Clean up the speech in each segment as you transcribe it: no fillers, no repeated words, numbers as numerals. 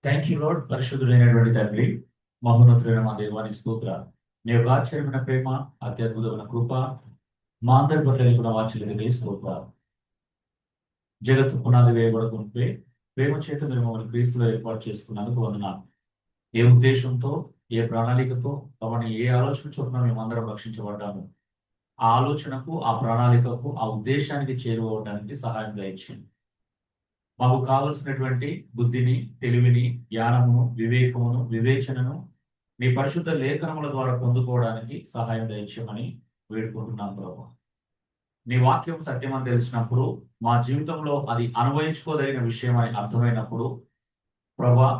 Thank you lord. పరిశుద్ధుడైనటువంటి తండ్రి, మహోన్నతుడైన మా దేవానికి స్తోత్ర. నీ యొక్క ఆశ్చర్యమైన ప్రేమ, అత్యద్భుతమైన కృప మా అందరి పట్ల కూడా వాచ్యలేని స్తోత్ర. జగత్తు పునాది వేయబడుతుంటే ప్రేమ చేత మీరు మమ్మల్ని క్రీస్తులో ఏర్పాటు చేసుకున్నందుకు వందనాలు. ఏ ఉద్దేశంతో, ఏ ప్రణాళికతో, అవన్నీ ఏ ఆలోచన చొప్పున మేమందరం రక్షించబడ్డాము, ఆ ఆలోచనకు, ఆ ప్రణాళికకు, ఆ ఉద్దేశానికి చేరువవడానికి సహాయం దయచేయండి. మాకు కావలసినటువంటి బుద్ధిని, తెలివిని, జ్ఞానమును, వివేకమును, వివేచనను మీ పరిశుద్ధ లేఖనముల ద్వారా పొందుకోవడానికి సహాయం దయచేయమని వేడుకుంటున్నాను ప్రభు. నీ వాక్యం సత్యం అని తెలిసినప్పుడు, మా జీవితంలో అది అనుభవించుకోదగిన విషయం అని అర్థమైనప్పుడు, ప్రభా,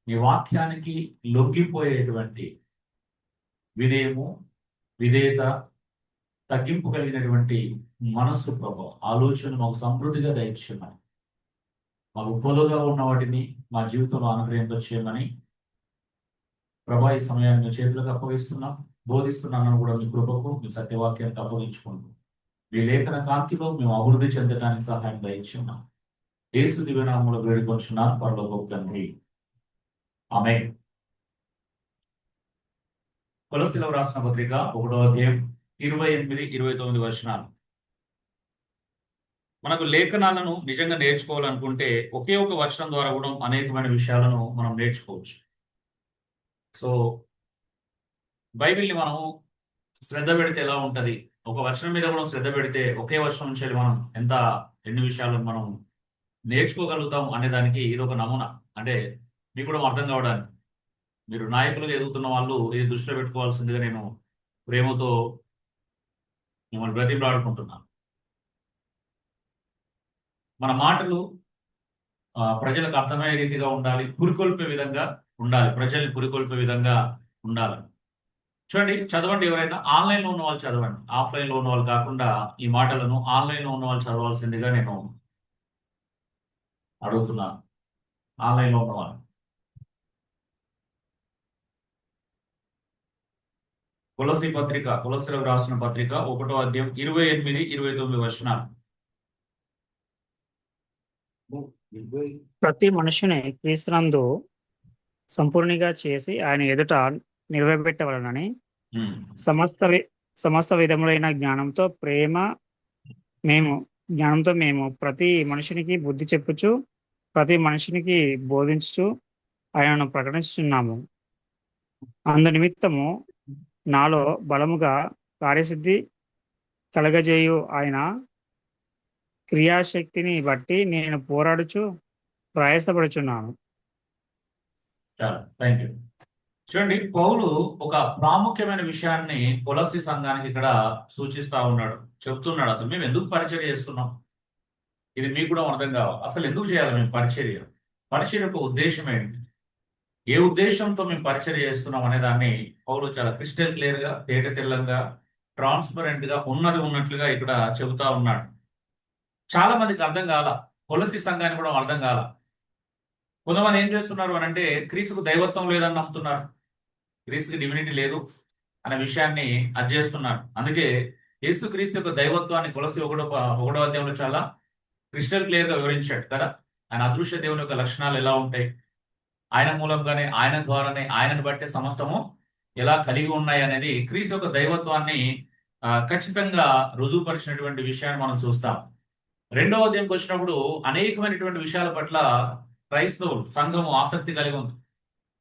నీ వాక్యానికి లొంగిపోయేటువంటి వినయము, విధేయత, తగ్గింపు కలిగినటువంటి మనస్సు ప్రభు, ఆలోచన మాకు సమృద్ధిగా దయచేయమని, మాకు పొలుగా ఉన్న వాటిని మా జీవితంలో అనుగ్రహింపచేయమని ప్రభా ఈ సమయాన్ని మీ చేతులకు అప్పగిస్తున్నాం. బోధిస్తున్నాను కూడా మీ కృపకు, మీ సత్యవాక్యానికి అప్పగించుకుంటూ మీ లేఖన కాంతిలో మేము అభివృద్ధి చెందడానికి సహాయం దయచున్నాం. యేసు దివ్యనామములో వేడుకొంచున్నాను పరలోక తండ్రి. ఆమేన్. కొలస్సీలకు రాసిన పత్రిక 1వ అధ్యాయం 28, 29 వచనాలు. మనకు లేఖనాలను నిజంగా నేర్చుకోవాలనుకుంటే ఒకే ఒక వచనం ద్వారా కూడా అనేకమైన విషయాలను మనం నేర్చుకోవచ్చు. సో బైబిల్ని మనం శ్రద్ధ పెడితే ఎలా ఉంటది, ఒక వచనం మీద కూడా శ్రద్ధ పెడితే ఒకే వచనం నుంచి మనం ఎన్ని విషయాలను మనం నేర్చుకోగలుగుతాం అనే దానికి ఇది ఒక నమూనా. అంటే మీకు కూడా అర్థం కావడానికి, మీరు నాయకులుగా ఎదుగుతున్న వాళ్ళు ఇది దృష్టిలో పెట్టుకోవాల్సిందిగా నేను ప్రేమతో మిమ్మల్ని బ్రతిమలాడుకుంటున్నాను. మన మాటలు ప్రజలకు అర్థమయ్యే రీతిగా ఉండాలి, పురికొల్పే విధంగా ఉండాలి, ప్రజల్ని పురికొల్పే విధంగా ఉండాలి. చూడండి, చదవండి. ఎవరైనా ఆన్లైన్లో ఉన్న వాళ్ళు చదవండి, ఆఫ్లైన్లో ఉన్న వాళ్ళు కాకుండా ఈ మాటలను ఆన్లైన్లో ఉన్న వాళ్ళు చదవాల్సిందిగా నేను అడుగుతున్నాను. ఆన్లైన్లో ఉన్న వాళ్ళు కొలస్సీలకు రాసిన పత్రిక 1వ అధ్యాయం 28, 29 వచనాలు. ప్రతి మనుషుని క్రీస్తునందు సంపూర్ణిగా చేసి ఆయన ఎదుట నిలవబెట్టవలనని సమస్త విధములైన జ్ఞానంతో మేము ప్రతి మనుషునికి బుద్ధి చెప్పుచు ప్రతి మనుషునికి బోధించుచు ఆయనను ప్రకటిస్తున్నాము. అందు నిమిత్తము నాలో బలముగా కార్యసిద్ధి కలగజేయు ఆయన క్రియాశక్తిని బట్టి నేను పోరాడుచు ప్రయాసపడుచున్నాను. Thank you. చూడండి, పౌలు ఒక ప్రాముఖ్యమైన విషయాన్ని కొలస్సీ సంఘానికి ఇక్కడ సూచిస్తా ఉన్నాడు, చెప్తున్నాడు. అసలు మేము ఎందుకు పరిచర్య చేస్తున్నాం, ఇది మీకు కూడా అర్థం కావాలి. అసలు ఎందుకు చేయాలి మేము పరిచర్య యొక్క ఉద్దేశం ఏంటి, ఏ ఉద్దేశంతో మేము పరిచర్య చేస్తున్నాం అనే దాన్ని పౌలు చాలా క్రిస్టల్ క్లియర్ గా, తేట తెల్లంగా, ట్రాన్స్పరెంట్ గా, ఉన్నట్లుగా ఇక్కడ చెబుతా ఉన్నాడు. చాలా మందికి అర్థం కాల, కొలస్సీ సంఘానికి కూడా అర్థం కాల. కొంతమంది ఏం చేస్తున్నారు అని అంటే, క్రీస్తుకు దైవత్వం లేదని నమ్ముతున్నారు, క్రీస్తుకి డివినిటీ లేదు అనే విషయాన్ని చేస్తున్నారు. అందుకే యేసు క్రీస్తు యొక్క దైవత్వాన్ని కొలస్సీ 1వ అధ్యాయంలో చాలా క్రిస్టల్ క్లియర్ గా వివరించాడు కదా. ఆయన అదృశ్య దేవుని యొక్క లక్షణాలు ఎలా ఉంటాయి, ఆయన మూలంగానే, ఆయన ద్వారానే, ఆయనను బట్టే సమస్తము ఎలా కలిగి ఉన్నాయి అనేది క్రీస్తు యొక్క దైవత్వాన్ని ఖచ్చితంగా రుజువుపరిచినటువంటి విషయాన్ని మనం చూస్తాం. 2వ అధ్యాయంకి వచ్చినప్పుడు అనేకమైనటువంటి విషయాల పట్ల క్రైస్తవులు, సంఘము ఆసక్తి కలిగి ఉంది.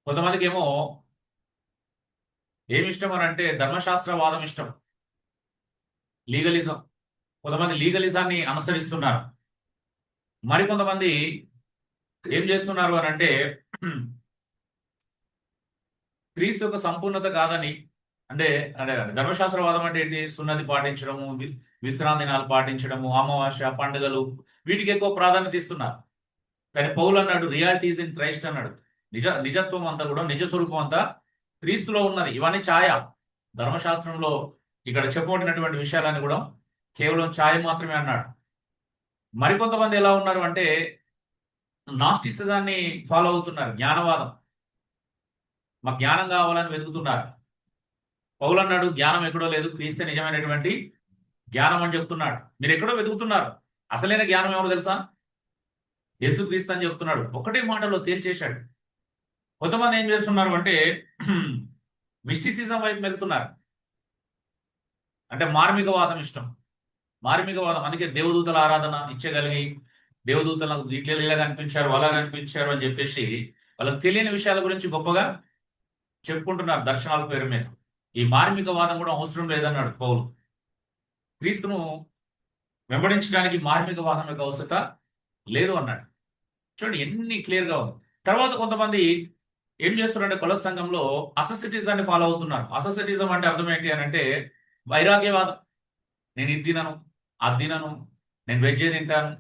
కొంతమందికి ఏమో ఏమి ఇష్టం అని అంటే ధర్మశాస్త్రవాదం ఇష్టం, లీగలిజం. కొంతమంది లీగలిజాన్ని అనుసరిస్తున్నారు. మరికొంతమంది ఏం చేస్తున్నారు అని అంటే క్రీస్తు యొక్క సంపూర్ణత కాదని, అంటే ధర్మశాస్త్రవాదం అంటే ఏంటి, సున్నతి పాటించడము, విశ్రాంతి దినాలు పాటించడము, అమావాస్య పండుగలు, వీటికి ఎక్కువ ప్రాధాన్యత ఇస్తున్నారు. కానీ పౌలు అన్నాడు రియాలిటీస్ ఇన్ క్రైస్ట్ అన్నాడు. నిజత్వం అంతా కూడా, నిజ స్వరూపం అంతా క్రీస్తులో ఉన్నది. ఇవన్నీ ఛాయ. ధర్మశాస్త్రంలో ఇక్కడ చెప్పబడినటువంటి విషయాలన్నీ కూడా కేవలం ఛాయ మాత్రమే అన్నాడు. మరికొంతమంది ఎలా ఉన్నారు అంటే నాస్టిసిజాన్ని ఫాలో అవుతున్నారు, జ్ఞానవాదం. మాకు జ్ఞానం కావాలని వెతుకుతున్నారు. పౌలు అన్నాడు జ్ఞానం ఎక్కడో లేదు, క్రీస్తే నిజమైనటువంటి జ్ఞానం అని చెప్తున్నాడు. మీరు ఎక్కడో వెతుకుతున్నారు, అసలైన జ్ఞానం ఏమో తెలుసా, యేసు క్రీస్తు అని చెప్తున్నాడు. ఒకటే మాటలో తేల్చేశాడు. కొంతమంది ఏం చేస్తున్నారు అంటే మిస్టిసిజం వైపు వెళ్తున్నారు. అంటే మార్మికవాదం ఇష్టం. మార్మికవాదం, అందుకే దేవదూతల ఆరాధన ఇచ్చగలిగి దేవదూతలకు ఇట్లా కనిపించారు, అలా కనిపించారు అని చెప్పేసి వాళ్ళకి తెలియని విషయాల గురించి గొప్పగా చెప్పుకుంటున్నారు దర్శనాల పేరు మీద. ఈ మార్మికవాదం కూడా అవసరం లేదన్నాడు పౌలు. క్రీస్తును వెంబడించడానికి మార్మికవాదం యొక్క అవసరత లేదు అన్నాడు. చూడండి ఎన్ని క్లియర్గా ఉంది. తర్వాత కొంతమంది ఏం చేస్తున్నారంటే కుల సంఘంలో అసెసిటిజాన్ని ఫాలో అవుతున్నారు. అసెసిటిజం అంటే అర్థం ఏంటి అని అంటే వైరాగ్యవాదం. నేను ఇది తినను, అది తినను, నేను వెజ్జే తింటాను,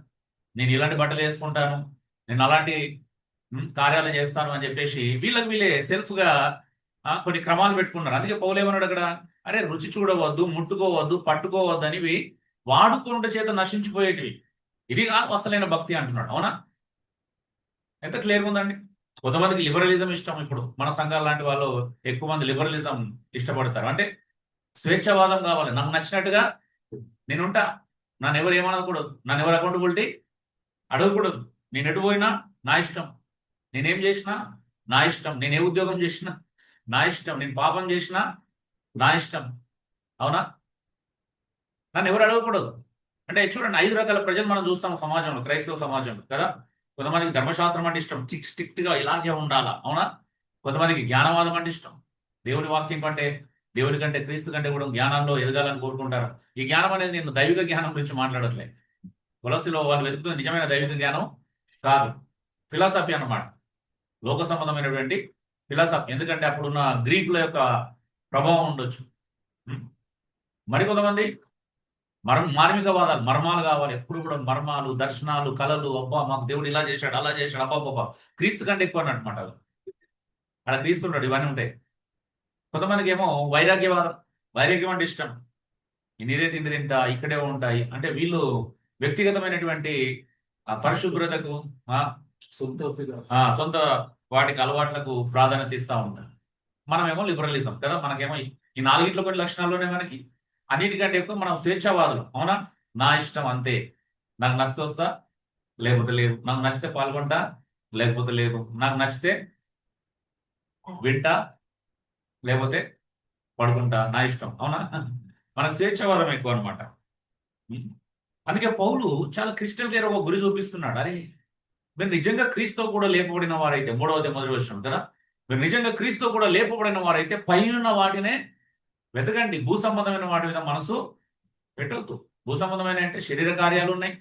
నేను ఇలాంటి బట్టలు వేసుకుంటాను, నేను అలాంటి కార్యాలు చేస్తాను అని చెప్పేసి వీళ్ళకి వీళ్ళే సెల్ఫ్గా కొన్ని క్రమాలు పెట్టుకున్నారు. అందుకే పౌలు ఏమన్నాడు అక్కడ, అరే రుచి చూడవద్దు, ముట్టుకోవద్దు, పట్టుకోవద్దు అనేవి వాడుకుంట చేత నశించిపోయేటివి, ఇది కాదు అసలైన భక్తి అంటున్నాడు. అవునా? ఎంత క్లియర్గా ఉందండి. కొంతమందికి లిబరలిజం ఇష్టం. ఇప్పుడు మన సంఘాలు లాంటి వాళ్ళు ఎక్కువ మంది లిబరలిజం ఇష్టపడతారు. అంటే స్వేచ్ఛావాదం కావాలి, నాకు నచ్చినట్టుగా నేనుంటా, నన్ను ఎవరు ఏమనకూడదు, నన్ను ఎవరు అకౌంటబిలిటీ అడగకూడదు, నేను ఎటు పోయినా నా ఇష్టం, నేనేం చేసినా నా ఇష్టం, నేను ఏ ఉద్యోగం చేసినా నా ఇష్టం, నేను పాపం చేసినా నా ఇష్టం. అవునా? నన్ను ఎవరు అడగకూడదు. అంటే చూడండి, 5 రకాల ప్రజలు మనం చూస్తాం సమాజంలో, క్రైస్తవ సమాజంలో కదా. కొంతమందికి ధర్మశాస్త్రం అంటే ఇష్టం, స్ట్రిక్ట్ గా ఇలాగే ఉండాలా. అవునా? కొంతమందికి జ్ఞానవాదం అంటే ఇష్టం, దేవుని వాక్యం కంటే, దేవుని కంటే, క్రీస్తు కంటే కూడా జ్ఞానంలో ఎదగాలని కోరుకుంటారు. ఈ జ్ఞానం అనేది నేను దైవిక జ్ఞానం గురించి మాట్లాడట్లే. తులసిలో వాళ్ళు వెతుకుతున్న నిజమైన దైవిక జ్ఞానం కాదు, ఫిలాసఫీ అన్నమాట, లోక సంబంధమైనటువంటి ఫిలాసఫీ. ఎందుకంటే అప్పుడున్న గ్రీకుల యొక్క ప్రభావం ఉండొచ్చు. మరికొంతమంది మార్మికవాదాలు, మర్మాలు కావాలి, ఎప్పుడు కూడా మర్మాలు, దర్శనాలు, కళలు, అబ్బా మాకు దేవుడు ఇలా చేశాడు, అలా చేశాడు, అబ్బాబ్బా, క్రీస్తు కంటే ఎక్కువ అన్నమాట. అక్కడ క్రీస్తు ఉన్నాడు, ఇవన్నీ ఉంటాయి. కొంతమందికి ఏమో వైరాగ్యవాదం, వైరాగ్యం అంటే ఇష్టం, ఇదే తిండి తింటా, ఇక్కడే ఉంటాయి అంటే వీళ్ళు వ్యక్తిగతమైనటువంటి పరిశుభ్రతకు, సొంత వాటికి అలవాట్లకు ప్రాధాన్యత ఇస్తా ఉంటారు. మనమేమో లిబరలిజం కదా, మనకేమో ఈ 4 కొన్ని లక్షణాల్లోనే మనకి అన్నిటికంటే ఎక్కువ మనం స్వేచ్ఛావాదులు. అవునా? నా ఇష్టం అంతే, నాకు నచ్చితే వస్తా, లేకపోతే లేదు, నాకు నచ్చితే పాల్గొంటా, లేకపోతే లేదు, నాకు నచ్చితే వింటా, లేకపోతే పడుకుంటా, నా ఇష్టం. అవునా? మనకు స్వేచ్ఛావాదం ఎక్కువ అనమాట. అందుకే పౌలు చాలా క్రిస్టల్ క్లియర్ ఒక గురి చూపిస్తున్నాడు. అరే మీరు నిజంగా క్రీస్తు కూడా లేపబడిన వారైతే, 3వ కదా, మీరు నిజంగా క్రీస్తు కూడా లేపబడిన వారైతే పైన వాటినే వెతకండి, భూ సంబంధమైన వాటి మీద మనసు పెట్టవద్దు. భూ సంబంధమైన అంటే శరీర కార్యాలు ఉన్నాయి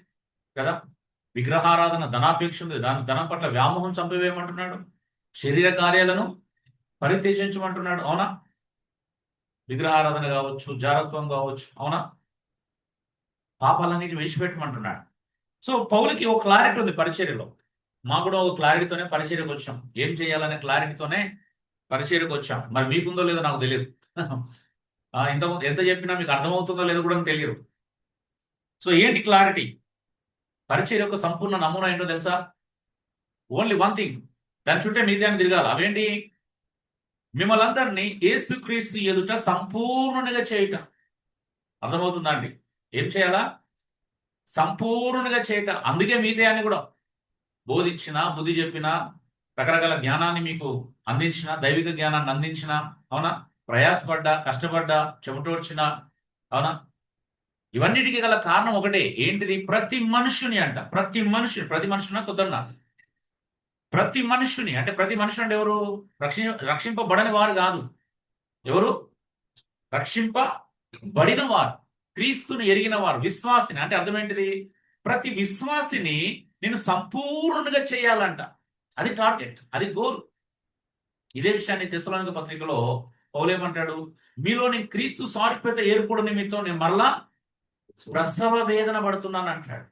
కదా, విగ్రహారాధన, ధనాపేక్ష ఉంది, ధనం పట్ల వ్యామోహం చంపివేయమంటున్నాడు, శరీర కార్యాలను పరిత్యజించమంటున్నాడు. అవునా? విగ్రహారాధన కావచ్చు, జారత్వం కావచ్చు, అవునా, పాపాలన్నిటి విడిచిపెట్టమంటున్నాడు. సో పౌలకి ఒక క్లారిటీ ఉంది పరిచర్యలో, మాకు కూడా ఒక క్లారిటీతోనే పరిచర్యకు వచ్చాం, ఏం చేయాలనే క్లారిటీతోనే పరిచర్యకు వచ్చాం. మరి మీకుందో లేదో నాకు తెలియదు. ఇంతకుముందు ఎంత చెప్పినా మీకు అర్థమవుతుందో లేదో కూడా తెలియదు. సో ఏంటి క్లారిటీ? పరిచర్య యొక్క సంపూర్ణ నమూనా ఏంటో తెలుసా? ఓన్లీ వన్ థింగ్, దాని చుట్టే మిగతాన్ని తిరగాలి. అవేంటి? మిమ్మల్ని అందరినీ యేసుక్రీస్తు ఎదుట సంపూర్ణంగా చేయటం. అర్థమవుతుందా అండి? ఏం చేయాలా? సంపూర్ణంగా చేయటం. అందుకే మిగతాన్ని కూడా బోధించిన, బుద్ధి చెప్పిన, రకరకాల జ్ఞానాన్ని మీకు అందించిన, దైవిక జ్ఞానాన్ని అందించిన, అవునా, ప్రయాసపడ్డా, కష్టపడ్డా, చెమటోడ్చిన, అవునా, ఇవన్నిటికీ గల కారణం ఒకటే. ఏంటిది? ప్రతి మనుషుని అంట, ప్రతి మనుషుని కుదరనా, ప్రతి మనుషుని అంటే, ప్రతి మనుషుడు అంటే ఎవరు? రక్షింపబడని వారు కాదు. ఎవరు? రక్షింపబడిన వారు, క్రీస్తుని ఎరిగిన వారు, విశ్వాసిని. అంటే అర్థం ఏంటిది? ప్రతి విశ్వాసిని నేను సంపూర్ణంగా చేయాలంట. అది టార్గెట్, అది గోల్. ఇదే విషయాన్ని తెస్సలోనిక పత్రికలో పౌలేమంటాడు? మీలోని క్రీస్తు సారూప్యత ఏర్పడు నిమిత్తం నేను మరలా ప్రసవ వేదన పడుతున్నాను అంటాడు.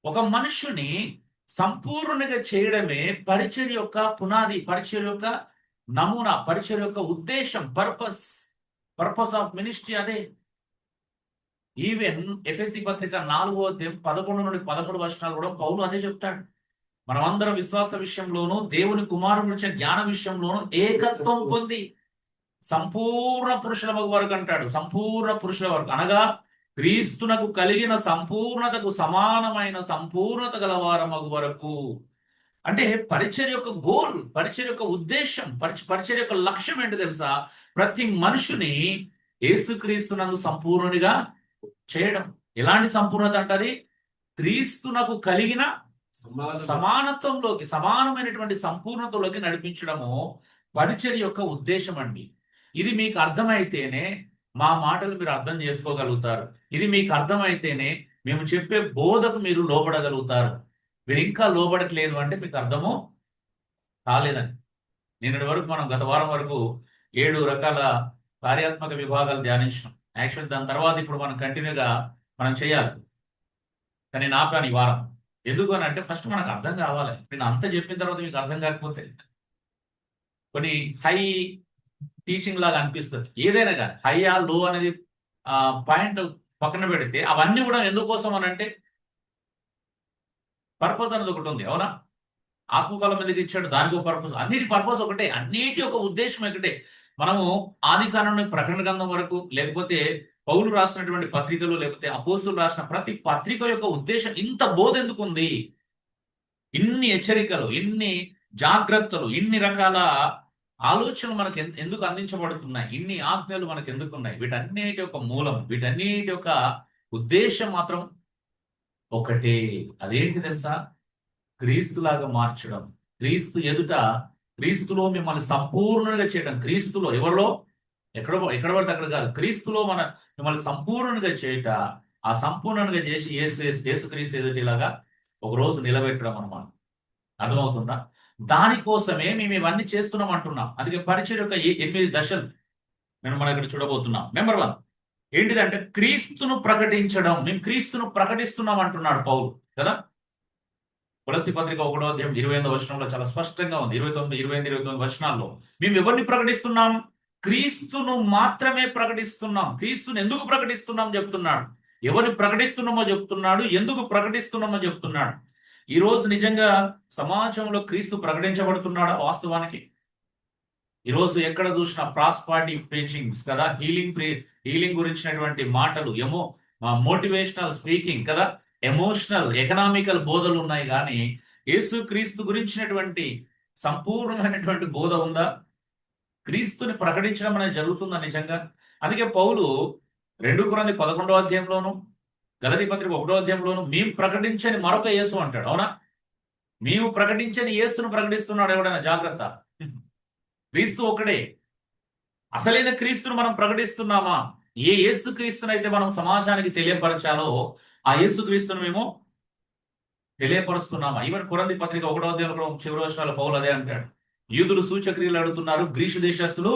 ఒక మనుషుని సంపూర్ణంగా చేయడమే పరిచర్య యొక్క పునాది, పరిచర్య యొక్క నమూనా, పరిచర్య యొక్క ఉద్దేశం, పర్పస్ ఆఫ్ మినిస్ట్రీ అదే. ఈవెన్ ఎఫెసీ పత్రిక 4వ అధ్యాయం 11 నుండి 13 వచనాలు కూడా పౌలు అదే చెప్తాడు. మనమందరం విశ్వాస విషయంలోను, దేవుని కుమారుని జ్ఞాన విషయంలోను ఏకత్వం పొంది సంపూర్ణ పురుషుల వరకు అంటాడు. సంపూర్ణ పురుషుల వరకు అనగా క్రీస్తునకు కలిగిన సంపూర్ణతకు సమానమైన సంపూర్ణత గలవారమగు వరకు. అంటే పరిచర్య యొక్క గోల్, పరిచర్య యొక్క ఉద్దేశం, పరిచర్య యొక్క లక్ష్యం ఏంటో తెలుసా? ప్రతి మనుషుని యేసుక్రీస్తునందు సంపూర్ణునిగా చేయడం. ఎలాంటి సంపూర్ణత అంటది? క్రీస్తునకు కలిగిన సమానత్వంలోకి, సమానమైనటువంటి సంపూర్ణతలోకి నడిపించడము పరిచర్య యొక్క ఉద్దేశం అండి. ఇది మీకు అర్థమైతేనే మా మాటలు మీరు అర్థం చేసుకోగలుగుతారు. ఇది మీకు అర్థమైతేనే మేము చెప్పే బోధకు మీరు లోబడగలుగుతారు. మీరు ఇంకా లోబడట్లేదు అంటే మీకు అర్థము కాలేదని. నిన్నటి వరకు మనం గత వారం వరకు 7 రకాల కార్యాత్మక విభాగాలు ధ్యానించినాం. యాక్చువల్ దాని తర్వాత ఇప్పుడు మనం కంటిన్యూగా మనం చేయాలి. కానీ నా ప్లాన్ ఈ వారం ఎందుకు అని అంటే ఫస్ట్ మనకు అర్థం కావాలి. నేను అంత చెప్పిన తర్వాత మీకు అర్థం కాకపోతే కొన్ని హై టీచింగ్ లాగా అనిపిస్తుంది. ఏదైనా కానీ హై లో అనేది పాయింట్ పక్కన పెడితే అవన్నీ కూడా ఎందుకోసం అని అంటే పర్పస్ అనేది ఒకటి ఉంది, అవునా? ఆత్మఫలం ఎందుకు ఇచ్చాడు? దానికి ఒక పర్పస్. అన్నిటి పర్పస్ ఒకటే, అన్నిటి యొక్క ఉద్దేశం ఒకటే. మనము ఆది కాలం నుండి ప్రకటన గ్రంథం వరకు, లేకపోతే పౌలు రాసినటువంటి పత్రికలు, లేకపోతే అపోస్తులు రాసిన ప్రతి పత్రిక యొక్క ఉద్దేశం ఇంత బోధ ఎందుకు ఉంది? ఇన్ని హెచ్చరికలు, ఇన్ని జాగ్రత్తలు, ఇన్ని రకాల ఆలోచనలు మనకు ఎందుకు అందించబడుతున్నాయి? ఇన్ని ఆజ్ఞలు మనకు ఎందుకు ఉన్నాయి? వీటన్నిటి యొక్క మూలం, వీటన్నిటి యొక్క ఉద్దేశం మాత్రం ఒకటే. అదేంటి తెలుసా? క్రీస్తులాగా మార్చడం, క్రీస్తు ఎదుట, క్రీస్తులో మిమ్మల్ని సంపూర్ణంగా చేయడం. క్రీస్తులో, ఎవరిలో? ఎక్కడ పడితే అక్కడ కాదు, క్రీస్తులో మిమ్మల్ని సంపూర్ణంగా చేయట. ఆ సంపూర్ణంగా చేసి యేసుక్రీస్తు ఎదుట ఇలాగా ఒక రోజు నిలబెట్టడం అన్నమాట. అర్థమవుతుందా? దానికోసమే మేము ఇవన్నీ చేస్తున్నాం అంటున్నాం. అందుకే పరిచయం యొక్క 8 దశలు మనం ఇక్కడ చూడబోతున్నాం. నెంబర్ 1 ఏంటిదంటే క్రీస్తును ప్రకటించడం. మేము క్రీస్తును ప్రకటిస్తున్నాం అంటున్నాడు పౌలు కదా. కొలస్సీ పత్రిక 1వ అధ్యాయం 28వ వచనంలో చాలా స్పష్టంగా ఉంది. 29 వచనాల్లో మేము ఎవరిని ప్రకటిస్తున్నాం? క్రీస్తును మాత్రమే ప్రకటిస్తున్నాం. క్రీస్తును ఎందుకు ప్రకటిస్తున్నాం చెప్తున్నాడు. ఎవరిని ప్రకటిస్తున్నామో చెప్తున్నాడు, ఎందుకు ప్రకటిస్తున్నామో చెప్తున్నాడు. ఈ రోజు నిజంగా సమాజంలో క్రీస్తు ప్రకటించబడుతున్నాడా? వాస్తవానికి ఈరోజు ఎక్కడ చూసినా ప్రాస్పారిటీ ప్రీచింగ్స్ కదా, హీలింగ్ గురించినటువంటి మాటలు, మోటివేషనల్ స్పీకింగ్ కదా, ఎమోషనల్ ఎకనామికల్ బోధలు ఉన్నాయి. కానీ యేసు క్రీస్తు గురించినటువంటి సంపూర్ణమైనటువంటి బోధ ఉందా? క్రీస్తుని ప్రకటించడం అనేది జరుగుతుందా నిజంగా? అందుకే పౌలు 2 కొరింథీ 11వ అధ్యాయంలోను, గలతీ పత్రిక 1వ అధ్యాయంలోను మేము ప్రకటించని మరొక యేసు అంటాడు. అవునా? మేము ప్రకటించని యేసును ప్రకటిస్తున్నాడు ఎవడైనా? జాగ్రత్త. క్రీస్తు ఒకడే. అసలైన క్రీస్తును మనం ప్రకటిస్తున్నామా? ఏ యేసు క్రీస్తునైతే మనం సమాజానికి తెలియపరచాలో ఆ యేసు క్రీస్తును మేము తెలియపరుస్తున్నామా? ఈవెన్ కొరింథీ పత్రిక 1వ అధ్యాయంలో చివరి వచనాల్లో పౌలు అదే అంటాడు. యూదులు సూచక్రియలు అడుగుతున్నారు, గ్రీసు దేశస్తులు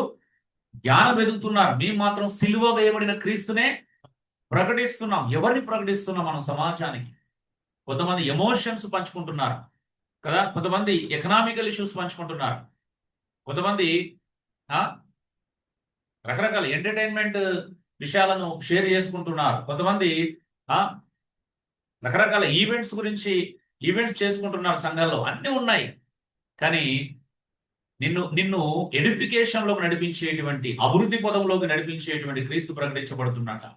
జ్ఞానం ఎదుగుతున్నారు, మేము మాత్రం సిలువ వేయబడిన క్రీస్తునే ప్రకటిస్తున్నాం. ఎవరిని ప్రకటిస్తున్నాం మనం సమాజానికి? కొంతమంది ఎమోషన్స్ పంచుకుంటున్నారు కదా, కొంతమంది ఎకనామికల్ ఇష్యూస్ పంచుకుంటున్నారు, కొంతమంది రకరకాల ఎంటర్టైన్మెంట్ విషయాలను షేర్ చేసుకుంటున్నారు, కొంతమంది రకరకాల ఈవెంట్స్ చేసుకుంటున్నారు సంఘాల్లో. అన్నీ ఉన్నాయి. కానీ నిన్ను ఎడిఫికేషన్ లోకి నడిపించేటువంటి, అభివృద్ధి పదంలోకి నడిపించేటువంటి క్రీస్తు ప్రకటించబడుతున్నాడు.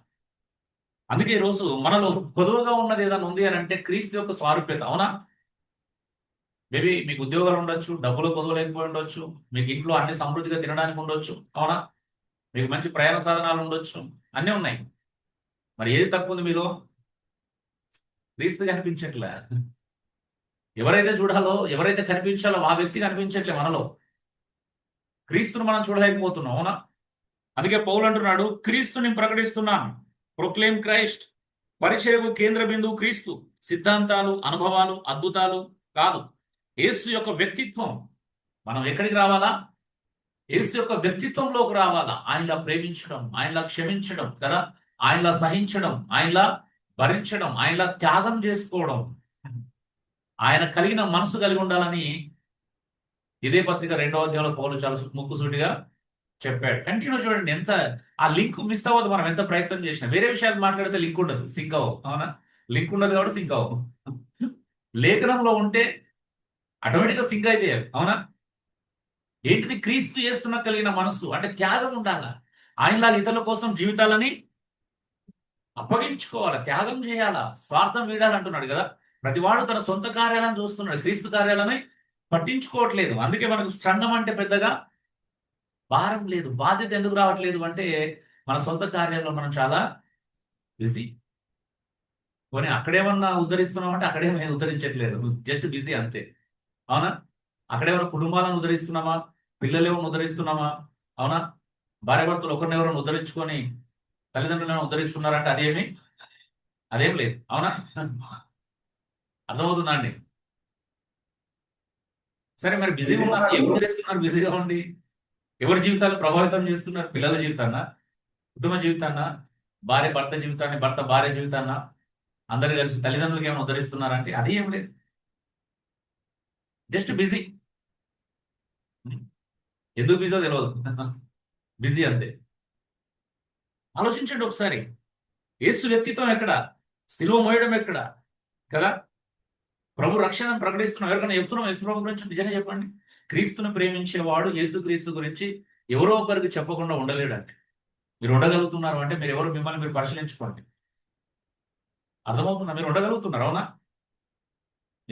అందుకే ఈరోజు మనలో పొదువుగా ఉన్నది ఏదైనా ఉంది అని అంటే క్రీస్తు యొక్క స్వారూప్యత. అవునా? మేబీ మీకు ఉద్యోగాలు ఉండొచ్చు, డబ్బులు పొదవలేకపోయి ఉండొచ్చు, మీకు ఇంట్లో అన్ని సమృద్ధిగా తినడానికి ఉండొచ్చు, అవునా? మీకు మంచి ప్రయాణ సాధనాలు ఉండొచ్చు, అన్నీ ఉన్నాయి. మరి ఏది తక్కువ ఉంది మీలో? క్రీస్తు కనిపించట్లే. ఎవరైతే చూడాలో, ఎవరైతే కనిపించాలో ఆ వ్యక్తి కనిపించట్లే మనలో. క్రీస్తును మనం చూడలేకపోతున్నాం. అవునా? అందుకే పౌలు అంటున్నాడు, క్రీస్తుని ప్రకటిస్తున్నాను. Proclaim Christ. పరిచర్యకు కేంద్ర బిందువు క్రీస్తు. సిద్ధాంతాలు, అనుభవాలు, అద్భుతాలు కాదు, యేసు యొక్క వ్యక్తిత్వం. మనం ఎక్కడికి రావాలా? యేసు యొక్క వ్యక్తిత్వంలోకి రావాలా. ఆయనలా ప్రేమించడం, ఆయనలా క్షమించడం కదా, ఆయనలా సహించడం, ఆయనలా భరించడం, ఆయనలా త్యాగం చేసుకోవడం, ఆయన కలిగిన మనసు కలిగి ఉండాలని ఇదే పత్రిక 2వ అధ్యాయంలో పౌలు చాలా ముక్కుసూటిగా చెప్పాడు. కంటిన్యూ చూడండి. ఎంత ఆ లింక్ మిస్ అవ్వదు. మనం ఎంత ప్రయత్నం చేసినా వేరే విషయాలు మాట్లాడితే లింక్ ఉండదు, సింక్ అవ్వవు. అవునా? లింక్ ఉండదు కాబట్టి సింక్ అవ్వవు. లేఖనంలో ఉంటే ఆటోమేటిక్గా సింక్ అయితే. అవునా? ఏంటిది? క్రీస్తు చేస్తున్న కలిగిన మనస్సు అంటే త్యాగం ఉండాలా. ఆయనలాగా ఇతరుల కోసం జీవితాలని అప్పగించుకోవాలా, త్యాగం చేయాలా, స్వార్థం వీడాలంటున్నాడు కదా. ప్రతివాడు తన సొంత కార్యాలను చూస్తున్నాడు, క్రీస్తు కార్యాలని పట్టించుకోవట్లేదు. అందుకే మనకు సంఘం అంటే పెద్దగా భారం లేదు. బాధ్యత ఎందుకు రావట్లేదు అంటే మన సొంత కార్యాల్లో మనం చాలా బిజీ. పోనీ అక్కడేమన్నా ఉద్ధరిస్తున్నాం అంటే అక్కడేమీ ఉద్ధరించట్లేదు. జస్ట్ బిజీ అంతే. అవునా? అక్కడేమైనా కుటుంబాలను ఉద్ధరిస్తున్నామా? పిల్లలేమన్నా ఉద్ధరిస్తున్నామా? అవునా? భార్యాభర్తలు ఒకరినెవరైనా ఉద్ధరించుకొని తల్లిదండ్రులను ఉద్ధరిస్తున్నారంటే అదేం లేదు. అవునా? అర్థమవుతుందా అండి? సరే, మరి బిజీగా ఉన్నారు. ఏం చేస్తున్నారు బిజీగా ఉండి? ఎవరి జీవితాలు ప్రభావితం చేస్తున్నారు? పిల్లల జీవితాన్నా, కుటుంబ జీవితాన్నా, భార్య భర్త జీవితాన్ని, భర్త భార్య జీవితాన్నా, అందరు కలిసి తల్లిదండ్రులకి ఏమైనా ఉద్ధరిస్తున్నారంటే అది ఏం లేదు. Just busy. ఎందుకు బిజీలో తెలియదు. బిజీ అంతే. ఆలోచించండి ఒకసారి. యేసు వ్యక్తిత్వం ఎక్కడ? సిలువ మోయడం ఎక్కడ? కదా? ప్రభు రక్షణను ప్రకటిస్తున్నాం. ఎవరికైనా చెప్తున్నాం యేసు ప్రభు గురించి? నిజంగా చెప్పండి. క్రీస్తును ప్రేమించేవాడు యేసు క్రీస్తు గురించి ఎవరో ఒకరికి చెప్పకుండా ఉండలేడండి. మీరు ఉండగలుగుతున్నారు అంటే మీరు ఎవరు, మిమ్మల్ని మీరు పరిశీలించుకోండి. అర్థమవుతుందా? మీరు ఉండగలుగుతున్నారు. అవునా?